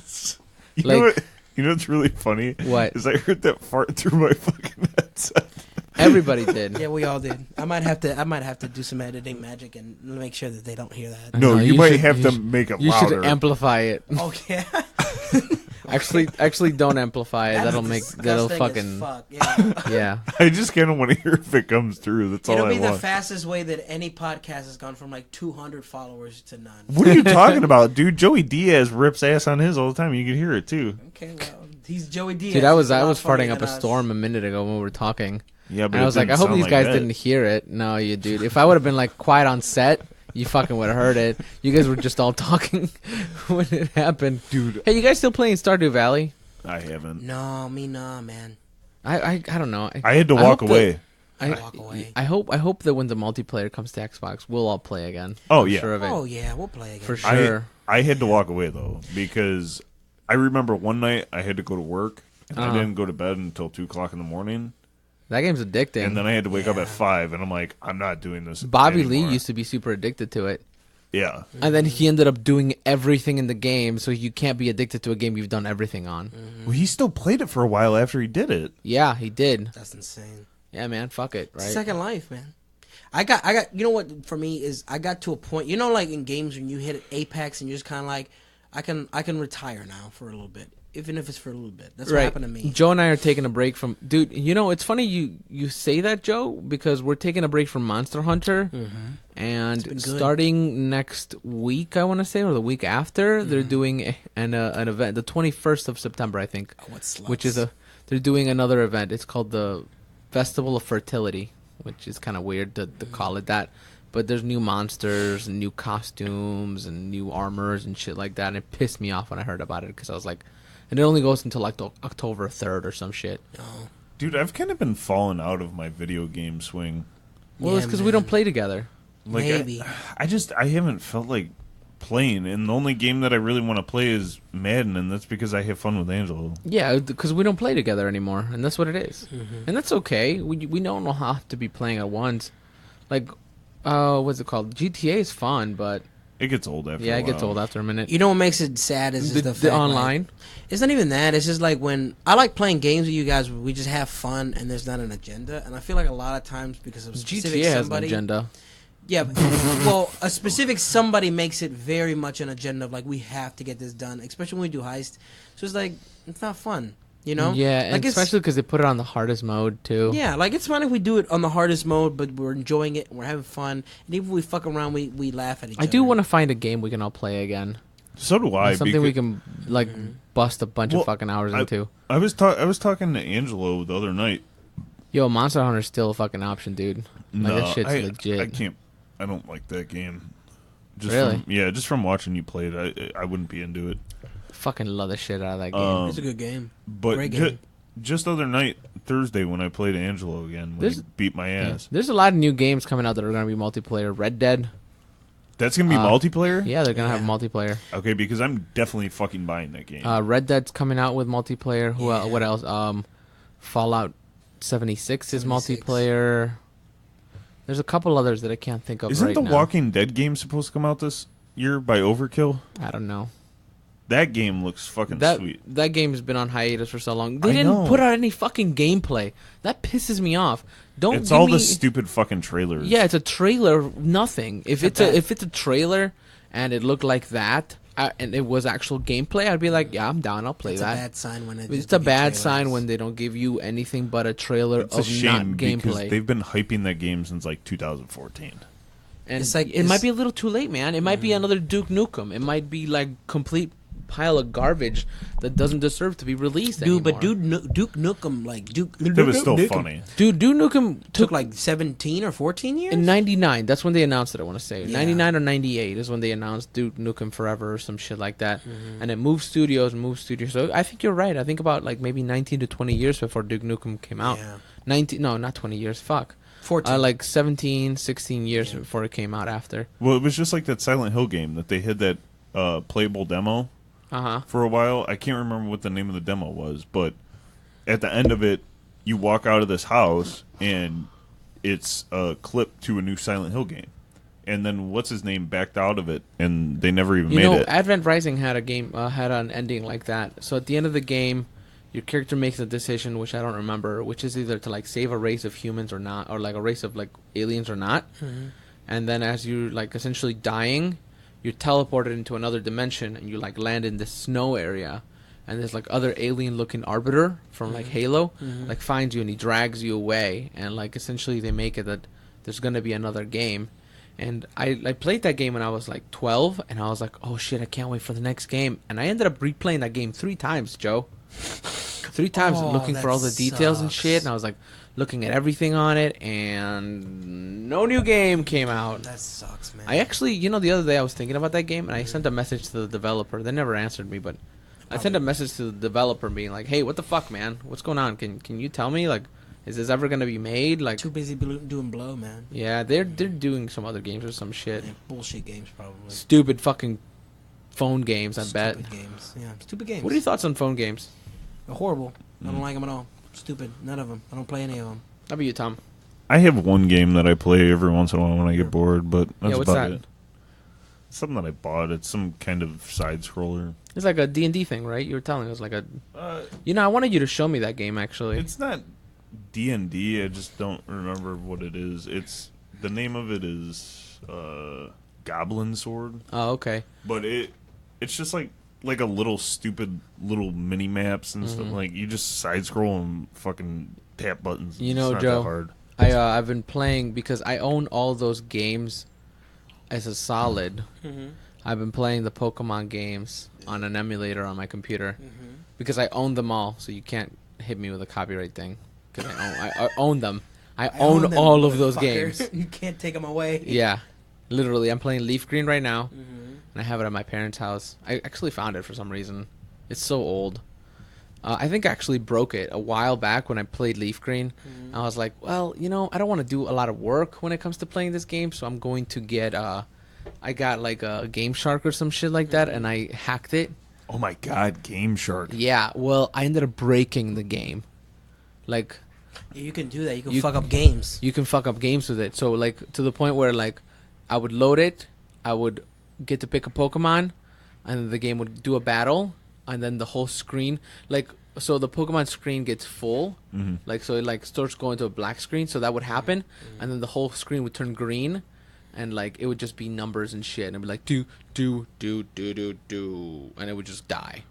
You Like- know what? You know what's really funny? What? Is I heard that fart through my fucking headset. Everybody did. Yeah, we all did. I might have to do some editing magic and make sure that they don't hear that. No, No, you you might should- have you to should- make it You louder. should amplify it. Oh yeah. Actually, don't amplify it. That'll Disgusting as fucking fuck. Yeah. yeah. I just kind of want to hear if it comes through. That's all It'll I be the want. fastest way that any podcast has gone from like 200 followers to none. What are you talking about, dude? Joey Diaz rips ass on his all the time. You can hear it too. Okay, well, he's Joey Diaz. Dude, I was He's a lot funnier farting up than a us. storm a minute ago when we were talking. Yeah, but And I was like, I hope these guys didn't hear it. No, you dude. If I would have been like quiet on set, you fucking would have heard it. You guys were just all talking when it happened, Dude. Hey, you guys still playing Stardew Valley? I haven't. No, me nah, man. I don't know. I had to I walk hope that- away. Walk away. I hope that when the multiplayer comes to Xbox, we'll all play again. Oh, I'm yeah. sure of it. Oh yeah, we'll play again. For sure. I had to walk away though because I remember one night I had to go to work and I didn't go to bed until 2:00 in the morning, That game's addicting. and then I had to wake up at 5, and I'm like, I'm not doing this. Bobby Lee anymore. used to be super addicted to it. Yeah. And then he ended up doing everything in the game, so you can't be addicted to a game you've done everything on. Well, he still played it for a while after he did it. Yeah, he did. That's insane. Yeah, man, fuck it, right? Second Life, man. I got. You know what? For me is I got to a point. You know, like in games when you hit apex and you're just kind of like, I can retire now for a little bit, even if it's for a little bit. That's what happened to me. Joe and I are taking a break from, dude. You know, it's funny you say that, Joe, because we're taking a break from Monster Hunter, and starting next week, I want to say, or the week after, they're doing an event, the 21st of September, I think, which is they're doing another event. It's called the Festival of Fertility, which is kind of weird to call it that. But there's new monsters and new costumes and new armors and shit like that. And it pissed me off when I heard about it because I was like, and it only goes until like October 3rd or some shit. Oh. Dude, I've kind of been falling out of my video game swing. Well, it's because we don't play together. Like, Maybe. I haven't felt like playing, and the only game that I really want to play is Madden, and that's because I have fun with Angelo. Yeah, because we don't play together anymore, and that's what it is. And that's okay. We don't have to be playing at once. Like, what's it called? GTA is fun, but It gets old after a yeah, while. it gets old after a minute. You know what makes it sad is just the fact, online. Like, it's not even that. It's just like when I like playing games with you guys where we just have fun and there's not an agenda. And I feel like a lot of times because of specific GTA has an somebody, agenda. yeah, well, a specific somebody makes it very much an agenda of like we have to get this done, especially when we do heist. So it's like it's not fun, you know? Yeah, like and especially because they put it on the hardest mode too. Yeah, like it's fun if we do it on the hardest mode, but we're enjoying it and we're having fun. And even if we fuck around, we laugh at each other. I do want to find a game we can all play again. So do I. Something we can like bust a bunch of fucking hours into. I was talking to Angelo the other night. Yo, Monster Hunter's still a fucking option, dude. Like that shit's legit. I can't. I don't like that game. Just Really? just from watching you play it, I wouldn't be into it. Fucking love the shit out of that game. It's a good game. But Great game. just the other night, Thursday, when I played Angelo again, when he beat my ass. There's a lot of new games coming out that are going to be multiplayer. Red Dead. That's gonna be multiplayer. Yeah, they're going to have multiplayer. Okay, because I'm definitely fucking buying that game. Red Dead's coming out with multiplayer. What else? Fallout 76 is multiplayer. There's a couple others that I can't think of Isn't right the now. Walking Dead game supposed to come out this year by Overkill? I don't know. That game looks fucking sweet. That game's been on hiatus for so long. They I didn't know. put out any fucking gameplay. That pisses me off. Don't It's give all me, the stupid fucking trailers. Yeah, it's a trailer. Nothing. If it's a trailer and it looked like that and it was actual gameplay, I'd be like, yeah, I'm down. I'll play It's that. a bad sign when It's a bad sign when they don't give you anything but a trailer It's a of shame not because gameplay. they've been hyping that game since like 2014. And It's like- it might be a little too late, man. It might be another Duke Nukem. It might be like complete pile of garbage that doesn't deserve to be released anymore. But Duke Nukem, like Duke. It was still funny. Duke Nukem Took like 17 or 14 years. in '99. That's when they announced it. I want to say Yeah. '99 or '98 is when they announced Duke Nukem Forever or some shit like that. And it moved studios. So I think you're right. I think about like maybe 19 to 20 years before Duke Nukem came out. Yeah. 19? No, not 20 years. Fuck. 14. Like 17, 16 years before it came out. After. Well, it was just like that Silent Hill game that they had that playable demo for a while. I can't remember what the name of the demo was, but at the end of it, you walk out of this house and it's a clip to a new Silent Hill game. And then what's his name backed out of it, and they never even made it. Advent Rising had a game had an ending like that. So at the end of the game, your character makes a decision, which I don't remember, which is either to like save a race of humans or not, or like a race of like aliens or not. And then as you like essentially dying, you're teleported into another dimension, and you like land in this snow area. And there's like other alien looking arbiter from like Halo like finds you and he drags you away, and like essentially they make it that there's gonna be another game. And I played that game when I was like 12, and I was like, oh shit, I can't wait for the next game. And I ended up replaying that game 3 times, Joe. 3 times looking for all the details and shit, and I was like looking at everything on it, and no new game came out. That sucks, man. I actually, the other day I was thinking about that game, and I sent a message to the developer. They never answered me, but I sent a message to the developer being like, hey, what the fuck, man? What's going on? Can you tell me, like, is this ever gonna be made? Like, Too busy doing blow, man. yeah, they're doing some other games or some shit. Yeah, bullshit games, probably. Stupid fucking phone games, I bet. Stupid games. Yeah, stupid games. What are your thoughts on phone games? They're horrible. I don't like them at all. Stupid. None of them. I don't play any of them. How about you, Tom? I have one game that I play every once in a while when I get bored, but that's what's about that? it. something that I bought. It's some kind of side scroller. It's like a D&D thing, right? You were telling us like a. Uh, I wanted you to show me that game actually. it's not D&D. I just don't remember what it is. The name of it is Goblin Sword, Oh, okay. but it's just like a little stupid little mini maps and stuff. Like you just side scroll and fucking tap buttons. You It's know, not Joe, that hard. I've been playing because I own all those games as a solid. I've been playing the Pokemon games on an emulator on my computer because I own them all, so you can't hit me with a copyright thing because I own them. I own them, all of those motherfucker. games. You can't take them away. Yeah, literally. I'm playing Leaf Green right now, and I have it at my parents' house. I actually found it for some reason. It's so old. I think I actually broke it a while back when I played Leaf Green. I was like, well, I don't want to do a lot of work when it comes to playing this game, so I'm going to get I got like a Game Shark or some shit like that, and I hacked it. Oh my god, Game Shark. Yeah, well, I ended up breaking the game. Like, You can do that. You can You- fuck up games. you can fuck up games with it. So, like, to the point where, like, I would load it, I would get to pick a Pokemon, and then the game would do a battle, and then the whole screen, like, so the Pokemon screen gets full, like, so it, like, starts going to a black screen, so that would happen, and then the whole screen would turn green, and, like, it would just be numbers and shit, and it'd be like, do, and it would just die.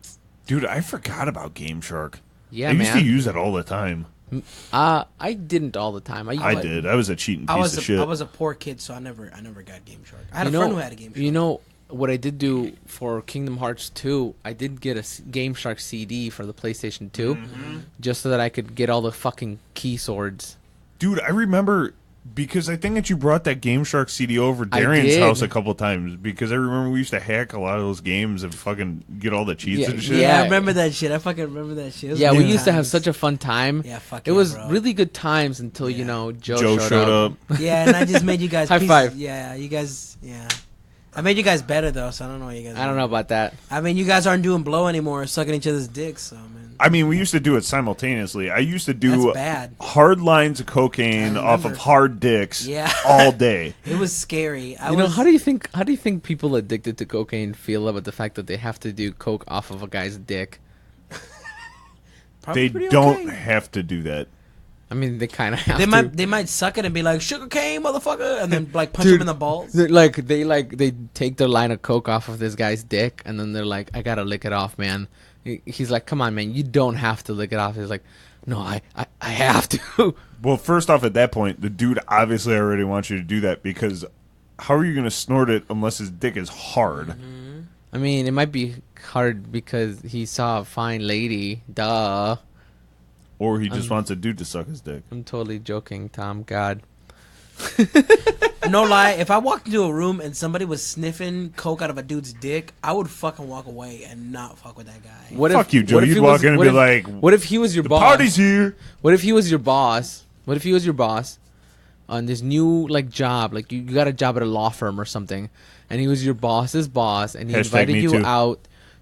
Dude, I forgot about Game Shark. Yeah, I used to man. use it all the time. I didn't all the time. I did. I was a cheating I piece was of shit. I was a poor kid, so I never got Game Shark. I had a friend who had a Game Shark. You know what I did do for Kingdom Hearts 2? I did get a Game Shark CD for the PlayStation 2, just so that I could get all the fucking key swords. Dude, I remember because I think that you brought that Game Shark CD over I Darian's did. house a couple times because I remember we used to hack a lot of those games and fucking get all the cheats Yeah, and shit. Yeah, Yeah. I remember that shit. I fucking remember that shit. It was Yeah, we good used to have times. such a fun time. Yeah, fuck It yeah, was bro. really good times until Joe showed up. Yeah, and I just made you guys High pieces- five. Yeah, you guys. Yeah, I made you guys better though, so I don't know what you guys. I don't know about that. I mean, you guys aren't doing blow anymore, sucking each other's dicks. So man, I mean, we used to do it simultaneously. I used to do that's bad. hard lines of cocaine I off of remember. hard dicks Yeah. all day. It was scary. How do you think people addicted to cocaine feel about the fact that they have to do coke off of a guy's dick? Probably They pretty don't okay. have to do that. I mean, they kind of have They to. they might suck it and be like sugar cane, motherfucker, and then like punch him in the balls. They take their line of coke off of this guy's dick, and then they're like, "I gotta lick it off, man." He's like, "Come on, man, you don't have to lick it off." He's like, "No, I have to." Well, first off, at that point, the dude obviously already wants you to do that because how are you going to snort it unless his dick is hard? I mean, it might be hard because he saw a fine lady. Duh. Or he just wants a dude to suck his dick. I'm totally joking, Tom. God. No lie, if I walked into a room and somebody was sniffing coke out of a dude's dick, I would fucking walk away and not fuck with that guy. What Fuck you, Joe. what if You'd he walk was- in and what be if- like, "What if he was your the boss? party's here. What if he was your boss? What if he was your boss on this new like job? Like you got a job at a law firm or something, and he was your boss's boss, and he Hashtag invited me you too. out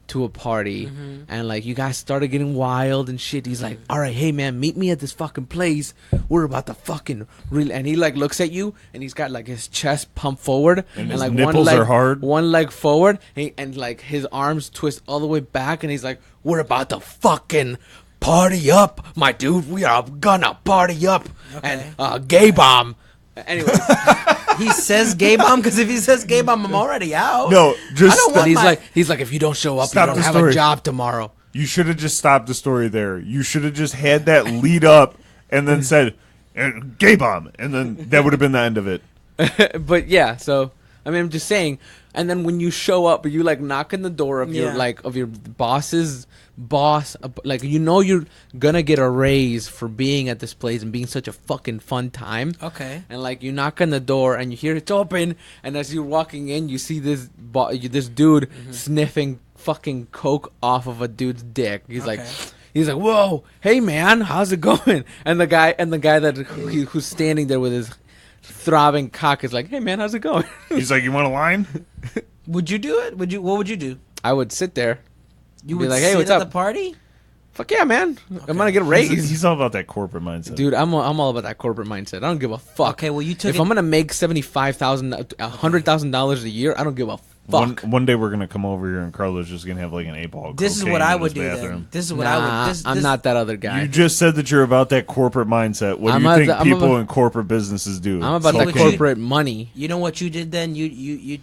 to a party, and like you guys started getting wild and shit. He's like, "All right, hey man, meet me at this fucking place. We're about to fucking really." And he like looks at you, and he's got like his chest pumped forward, And his like nipples one leg are hard. one leg forward, and like his arms twist all the way back, and he's like, "We're about to fucking party up, my dude. We are gonna party up." Okay. And gay bomb. Anyways, He says gay bomb because if he says gay bomb, I'm already out. No, just I don't stop. want he's my- like, if you don't show up, Stop you don't the have story. a job tomorrow. You should have just stopped the story there. You should have just had that lead up and then said, gay bomb. And then that would have been the end of it. But yeah, so I mean, I'm just saying. And then when you show up, you like knock on the door of your Yeah. like of your boss's boss, like you're gonna get a raise for being at this place and being such a fucking fun time. Okay. And like you knock on the door and you hear it's open, and as you're walking in, you see this this dude sniffing fucking coke off of a dude's dick. He's like. Okay. He's like, "Whoa, hey man, how's it going?" And the guy that who's standing there with his throbbing cock is like, "Hey man, how's it going?" He's like, you want a line? Would you do it? What would you do? I would sit there. You Be would like, "Hey, sit what's at up?" the party? Fuck yeah, man! I'm gonna get a raise, He's all about that corporate mindset. dude. I'm all about that corporate mindset. I don't give a fuck. Okay, well, you took if it- I'm gonna make $75,000, $100,000 a year, I don't give a fuck. One day we're gonna come over here and Carlos just gonna have like an 8-ball. This is what I would do then. This is what I would. This, I'm not that other guy. You just said that you're about that corporate mindset. What do you think people in corporate businesses do? I'm about that corporate money. You know what you did then? You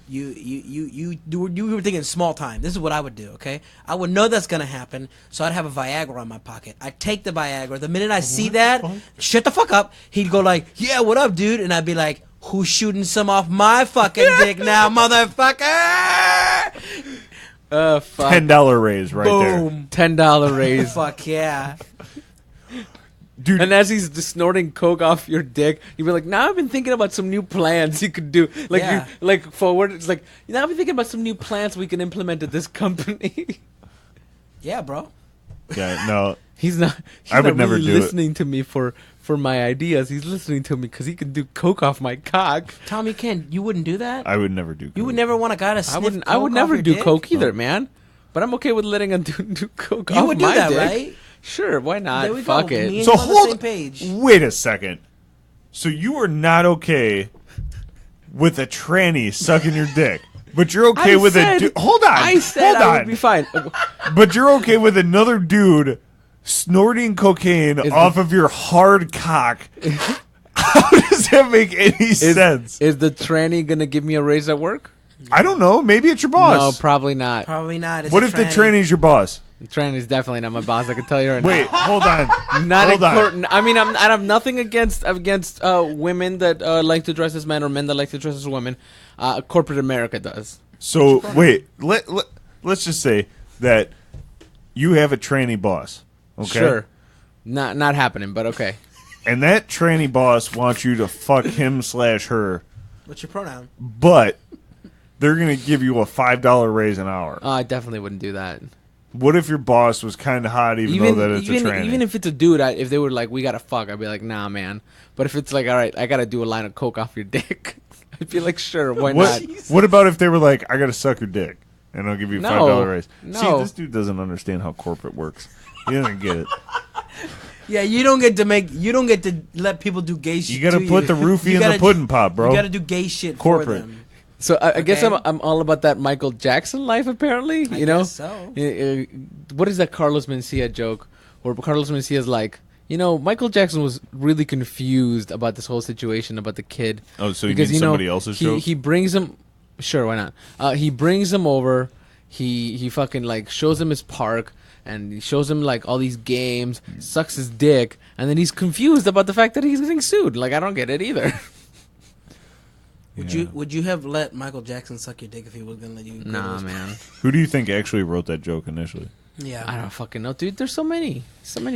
were thinking small time. This is what I would do. Okay, I would know that's gonna happen, so I'd have a Viagra in my pocket. I'd take the Viagra. The minute I see that, shut the fuck up. He'd go like, "Yeah, what up, dude?" And I'd be like, "Who's shooting some off my fucking dick now, motherfucker?" Fuck. $10 raise right Boom. $10 raise. Fuck yeah. there, dude. And as he's just snorting coke off your dick, you'd be like, "Now I've been thinking about some new plans you could do." Like Yeah. you, like forward. It's like, "Now I've been thinking about some new plans we can implement at this company." Yeah, bro. Yeah, no. He's not. He's I would not never really do it. listening to me for my ideas. He's listening to me because he can do coke off my cock. Tommy, you wouldn't do that? I would never do. You would never want a guy to I sniff wouldn't. coke I would off never your do dick? coke either, man. But I'm okay with letting him do coke You off would do my that, dick. right? Sure, why not? There we Fuck go. it. Me and So you on the hold. same page. Wait a second. So you are not okay with a tranny sucking your dick, but you're okay with a dude. Hold on. I said hold I on. would be fine. But you're okay with another dude snorting cocaine off of your hard cock. How does that make any sense? Is the tranny gonna give me a raise at work? I don't know. Maybe it's your No, boss. probably not. Probably not. It's What a if the tranny's your boss? The tranny's definitely not my boss. I can tell you right Wait, hold on. now. Not hold on. important. I mean, I have nothing against women that like to dress as men or men that like to dress as women. Corporate America does. So wait, let's just say that you have a tranny boss. Okay. Sure. Not happening, but okay. And that tranny boss wants you to fuck him/her, What's your pronoun? but they're gonna give you a $5 raise an hour. I definitely wouldn't do that. What if your boss was kind of hot, even though that it's a tranny? Even if it's a dude, if they were like, "We gotta fuck," I'd be like, "Nah, man." But if it's like, "All right, I gotta do a line of coke off your dick," I'd be like, "Sure, why what, not?" what about if they were like, "I gotta suck your dick," and I'll give you a No, $5 raise? no. See, this dude doesn't understand how corporate works. He doesn't get it. Yeah, you don't get to let people do gay shit. You gotta to put the roofie in the pudding pop, bro. You gotta do gay shit Corporate. for them. So I guess Okay. I'm all about that Michael Jackson life. Apparently, you know. guess so. What is that Carlos Mencia joke? Where Carlos Mencia's like, Michael Jackson was really confused about this whole situation about the kid. Oh, so you mean somebody else's joke? He brings him. Sure, why not? He brings him over. He fucking like shows him his park. And he shows him like all these games, sucks his dick, and then he's confused about the fact that he's getting sued. Like I don't get it either. Would you have let Michael Jackson suck your dick if he was gonna let you? go to Nah, his- man. Who do you think actually wrote that joke initially? Yeah. I don't fucking know, dude. There's so many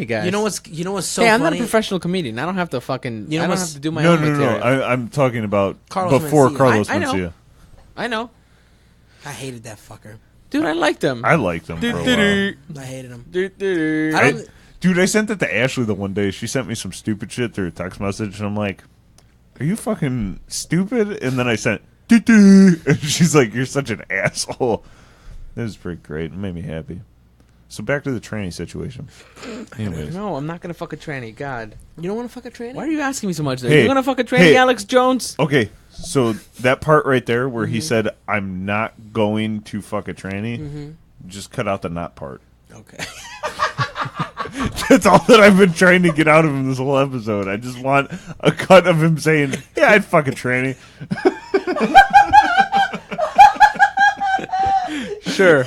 guys. You know what's so hey, funny? I'm not a professional comedian. I don't have to fucking. You know I don't what's- have to do my No, own no, no. material. I'm talking about Carlos before Mencia. Carlos I know. Mencia. I know, I hated that fucker. dude. I liked him. I liked him for a while. I hated him. I I don't. Dude, I sent it to Ashley the one day. She sent me some stupid shit through a text message, and I'm like, "Are you fucking stupid?" And then I sent, "Doo-doo." And she's like, "You're such an asshole." It was pretty great. It made me happy. So back to the tranny situation. Anyways, No, I'm not gonna fuck a tranny. God, You don't want to fuck a tranny? why are you asking me so much? Hey, You're gonna fuck a tranny, hey. Alex Jones? okay. So that part right there where he said, "I'm not going to fuck a tranny," just cut out the not part. Okay. That's all that I've been trying to get out of him this whole episode. I just want a cut of him saying, "Yeah, I'd fuck a tranny." Sure,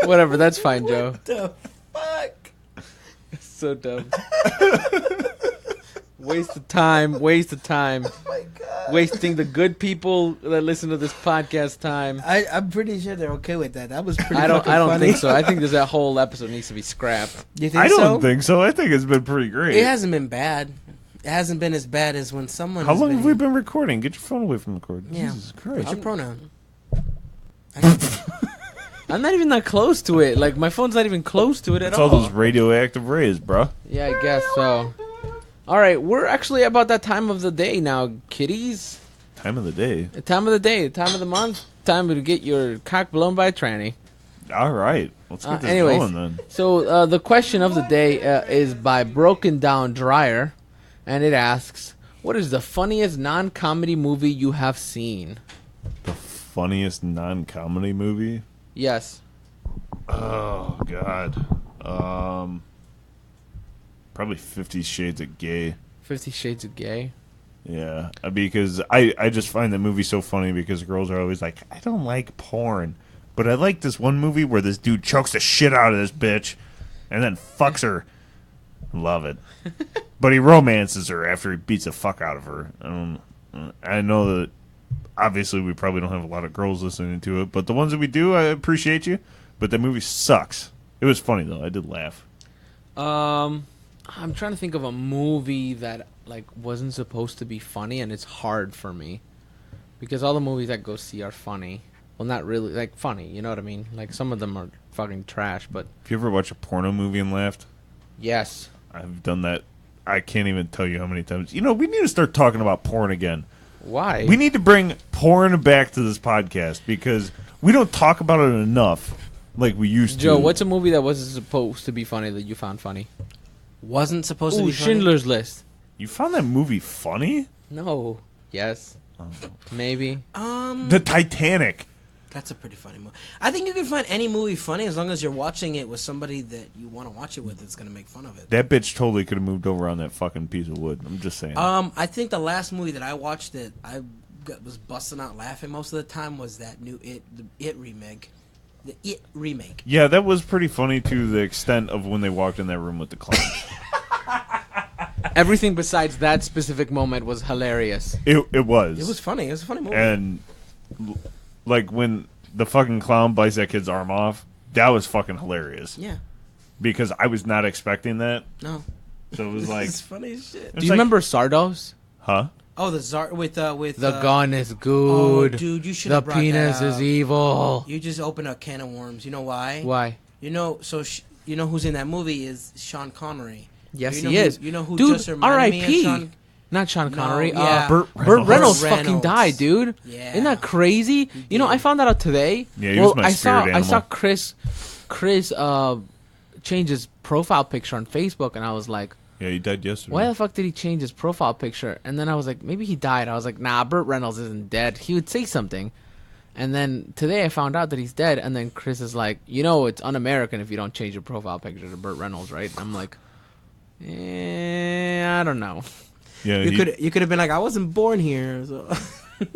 whatever. That's fine, Joe. The fuck? So dumb. Waste of time. Waste of time. Oh my god. Wasting the good people that listen to this podcast time. I'm pretty sure they're okay with that. That was pretty. I don't funny. think so. I think that whole episode needs to be scrapped. You think I so? don't think so. I think it's been pretty great. It hasn't been bad. It hasn't been as bad as when someone. How has long been have we been recording? Get your phone away from the cord. Yeah. Jesus What's Christ. your pronoun? I'm not even that close to it. Like my phone's not even close to it at It's all all. those radioactive rays, bro. Yeah, I guess so. All right, we're actually about that time of the day now, kiddies. Time of the day. The time of the day, the time of the month, time to get your cock blown by a tranny. All right. Let's get this anyways. going then. So the question of the day is by Broken Down Dryer, and it asks, "What is the funniest non-comedy movie you have seen?" funniest non-comedy movie? Yes. Oh God. Probably 50 Shades of Gay. 50 Shades of Gay. Yeah, because I just find that movie so funny because girls are always like, I don't like porn, but I like this one movie where this dude chokes the shit out of this bitch and then fucks her. Love it. But he romances her after he beats the fuck out of her. I know that obviously we probably don't have a lot of girls listening to it, but the ones that we do, I appreciate you. But that movie sucks. It was funny though. I did laugh. I'm trying to think of a movie that like wasn't supposed to be funny, and it's hard for me because all the movies I go see are funny. Well, not really like funny, you know what I mean? Like some of them are fucking trash, but Have you ever watched a porno movie and laughed? yes. I've done that. I can't even tell you how many times. You know, we need to start talking about porn again. Why? We need to bring porn back to this podcast because we don't talk about it enough like we used to. Joe, what's a movie that wasn't supposed to be funny that you found funny? Wasn't supposed to Ooh, be funny? Schindler's List. You found that movie funny? No. Yes. Maybe. The Titanic. That's a pretty funny movie. I think you can find any movie funny as long as you're watching it with somebody that you want to watch it with that's going to make fun of it. That bitch totally could have moved over on that fucking piece of wood. I'm just saying. I think the last movie that I watched that was busting out laughing most of the time was that new the It remake. The It remake. Yeah, that was pretty funny to the extent of when they walked in that room with the clowns. Everything besides that specific moment was hilarious. It was. It was funny. It was a funny movie. And like when the fucking clown bites that kid's arm off, that was fucking hilarious. Yeah. Because I was not expecting that. No. So it was like, It's funny as shit. Do you remember Sardos? huh? Oh, the Czar with The gun is good. Oh, dude, you should The have brought penis that is up. evil. You just opened a can of worms. You know why? Why? You know, you know who's in that movie is Sean Connery. Yes, you know he who- is. You know who Dude, just reminded me of R.I.P. Sean? Not Sean No, Connery. yeah. Burt Burt Reynolds fucking Reynolds. died, dude. Yeah. Isn't that crazy? You know, I found that out today. Yeah, he was my I saw spirit I saw animal. Chris change his profile picture on Facebook, and I was like, Yeah, he died yesterday. why the fuck did he change his profile picture? And then I was like, maybe he died. I was like, nah, Burt Reynolds isn't dead. He would say something. And then today I found out that he's dead. And then Chris is like, you know, it's un-American if you don't change your profile picture to Burt Reynolds, right? And I'm like, I don't know. Yeah, You could have been like, I wasn't born here. So.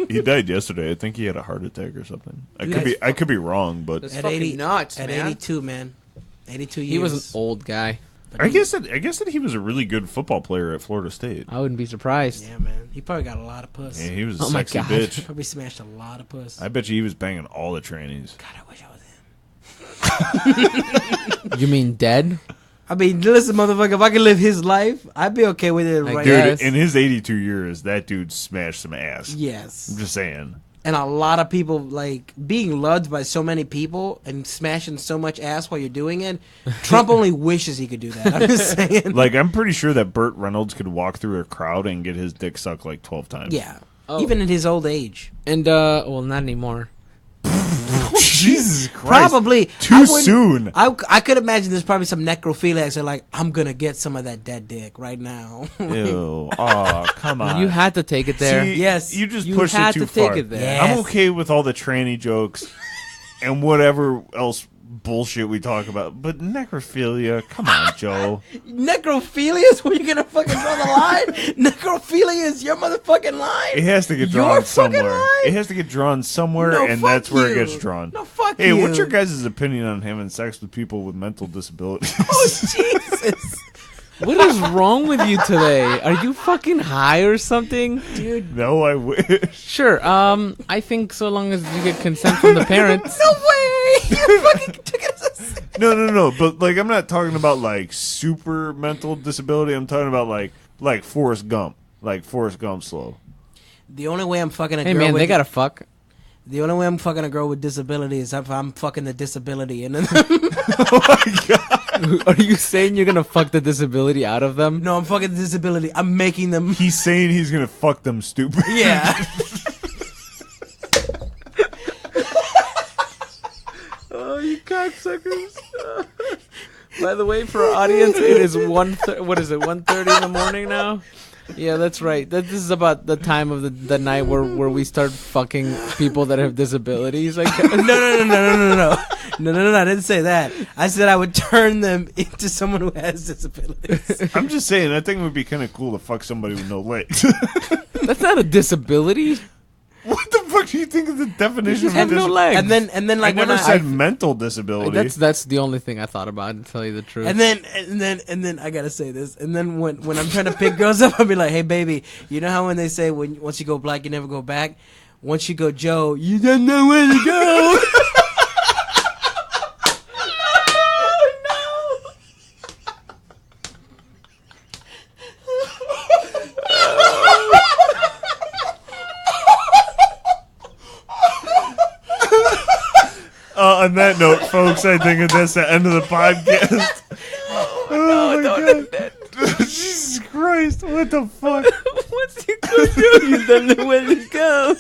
he died yesterday. I think he had a heart attack or something. Dude, I could be wrong, but That's At fucking 80 nuts, at man. 82, man. 82 years. He was an old guy. But I he- guess that he was a really good football player at Florida State. I wouldn't be surprised. Yeah, man. He probably got a lot of puss. Yeah, he was a Oh my sexy God. bitch. Probably smashed a lot of puss. I bet you he was banging all the trannies. God, I wish I was him. You mean dead? I mean, listen, motherfucker, if I could live his life, I'd be okay with it right Dude, now. Yes. in his 82 years, that dude smashed some ass. Yes. I'm just saying. And a lot of people, like, being loved by so many people and smashing so much ass while you're doing it, Trump only wishes he could do that. I'm just saying. Like, I'm pretty sure that Burt Reynolds could walk through a crowd and get his dick sucked like 12 times. Yeah. Oh. Even in his old age. And, well, not anymore. Jesus Christ. Probably. Too I wouldn't- soon. I could imagine there's probably some necrophiliacs that are like, I'm going to get some of that dead dick right now. Ew. Oh, come on. You had to take it there. See, Yes. You just You pushed had it too to take far. it there. Yes. I'm okay with all the tranny jokes and whatever else bullshit we talk about. But necrophilia, come on, Joe. Necrophilia is where you're going to fucking draw the line? Necrophilia is your motherfucking line? It has to get Your drawn fucking somewhere. line? It has to get drawn somewhere, No, and fuck that's where it you. gets drawn. No, fuck Hey, you. what's your guys' opinion on having sex with people with mental disabilities? Oh, Jesus. What is wrong with you today? Are you fucking high or something? Dude. No, I wish. Sure. I think so long as you get consent from the parents. No way! You fucking took it as a... No. But like, I'm not talking about like super mental disability. I'm talking about like Forrest Gump, like Forrest Gump slow. The only way I'm fucking a Hey girl man, with... they gotta fuck. The only way I'm fucking a girl with disability is if I'm fucking the disability. And then... Are you saying you're gonna fuck the disability out of them? No, I'm fucking the disability. I'm making them... He's saying he's gonna fuck them stupid. Yeah. Oh, you cocksuckers! By the way, for our audience, it is what is it? 1:30 in the morning now. Yeah, that's right. This is about the time of the night where we start fucking people that have disabilities. Like, No. I didn't say that. I said I would turn them into someone who has disabilities. I'm just saying, I think it would be kind of cool to fuck somebody with no legs. that's not a disability. What the fuck do you think is the definition of Have no legs. And then I like never when said mental disability. That's the only thing I thought about, to tell you the truth. and then I gotta say this. And then when I'm trying to pick girls up, I'll be like, hey baby, you know how when they say once you go black you never go back? Once you go Joe, you don't know where to go. On that note, folks, I think that's the end of the podcast. Oh my god. Jesus Christ, what the fuck? Once you go through, you don't know where to go.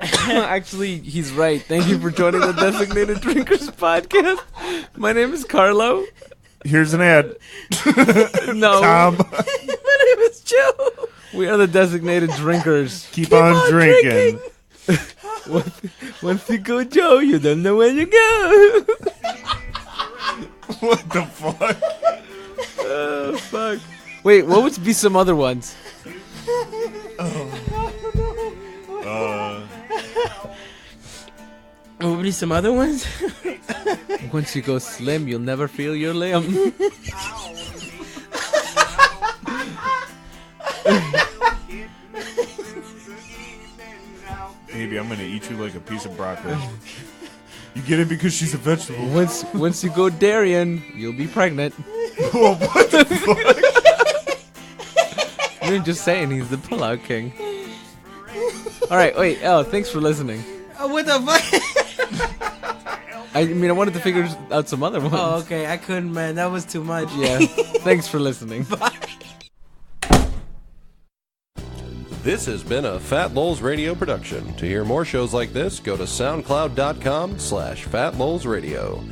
Actually, he's right. Thank you for joining the Designated Drinkers podcast. My name is Carlo. Here's an ad. No, Tom, My name is Joe. we are the Designated Drinkers. keep on drinking. Once you go Joe, you don't know where to go. What the fuck? Oh, fuck. Wait, what would be some other ones? What would be some other ones? Once you go slim, you'll never feel your limb. Baby, I'm gonna eat you like a piece of broccoli. You get it because she's a vegetable. Once you go Darien, you'll be pregnant. Whoa, what the fuck? You're just saying he's the pullout king. All right, wait. Oh, thanks for listening. What the fuck? I mean, I wanted to figure out some other ones. Oh, okay. I couldn't, man. That was too much. Yeah. Thanks for listening. This has been a Fat Lowell's Radio production. To hear more shows like this, go to soundcloud.com/FatLowellsRadio.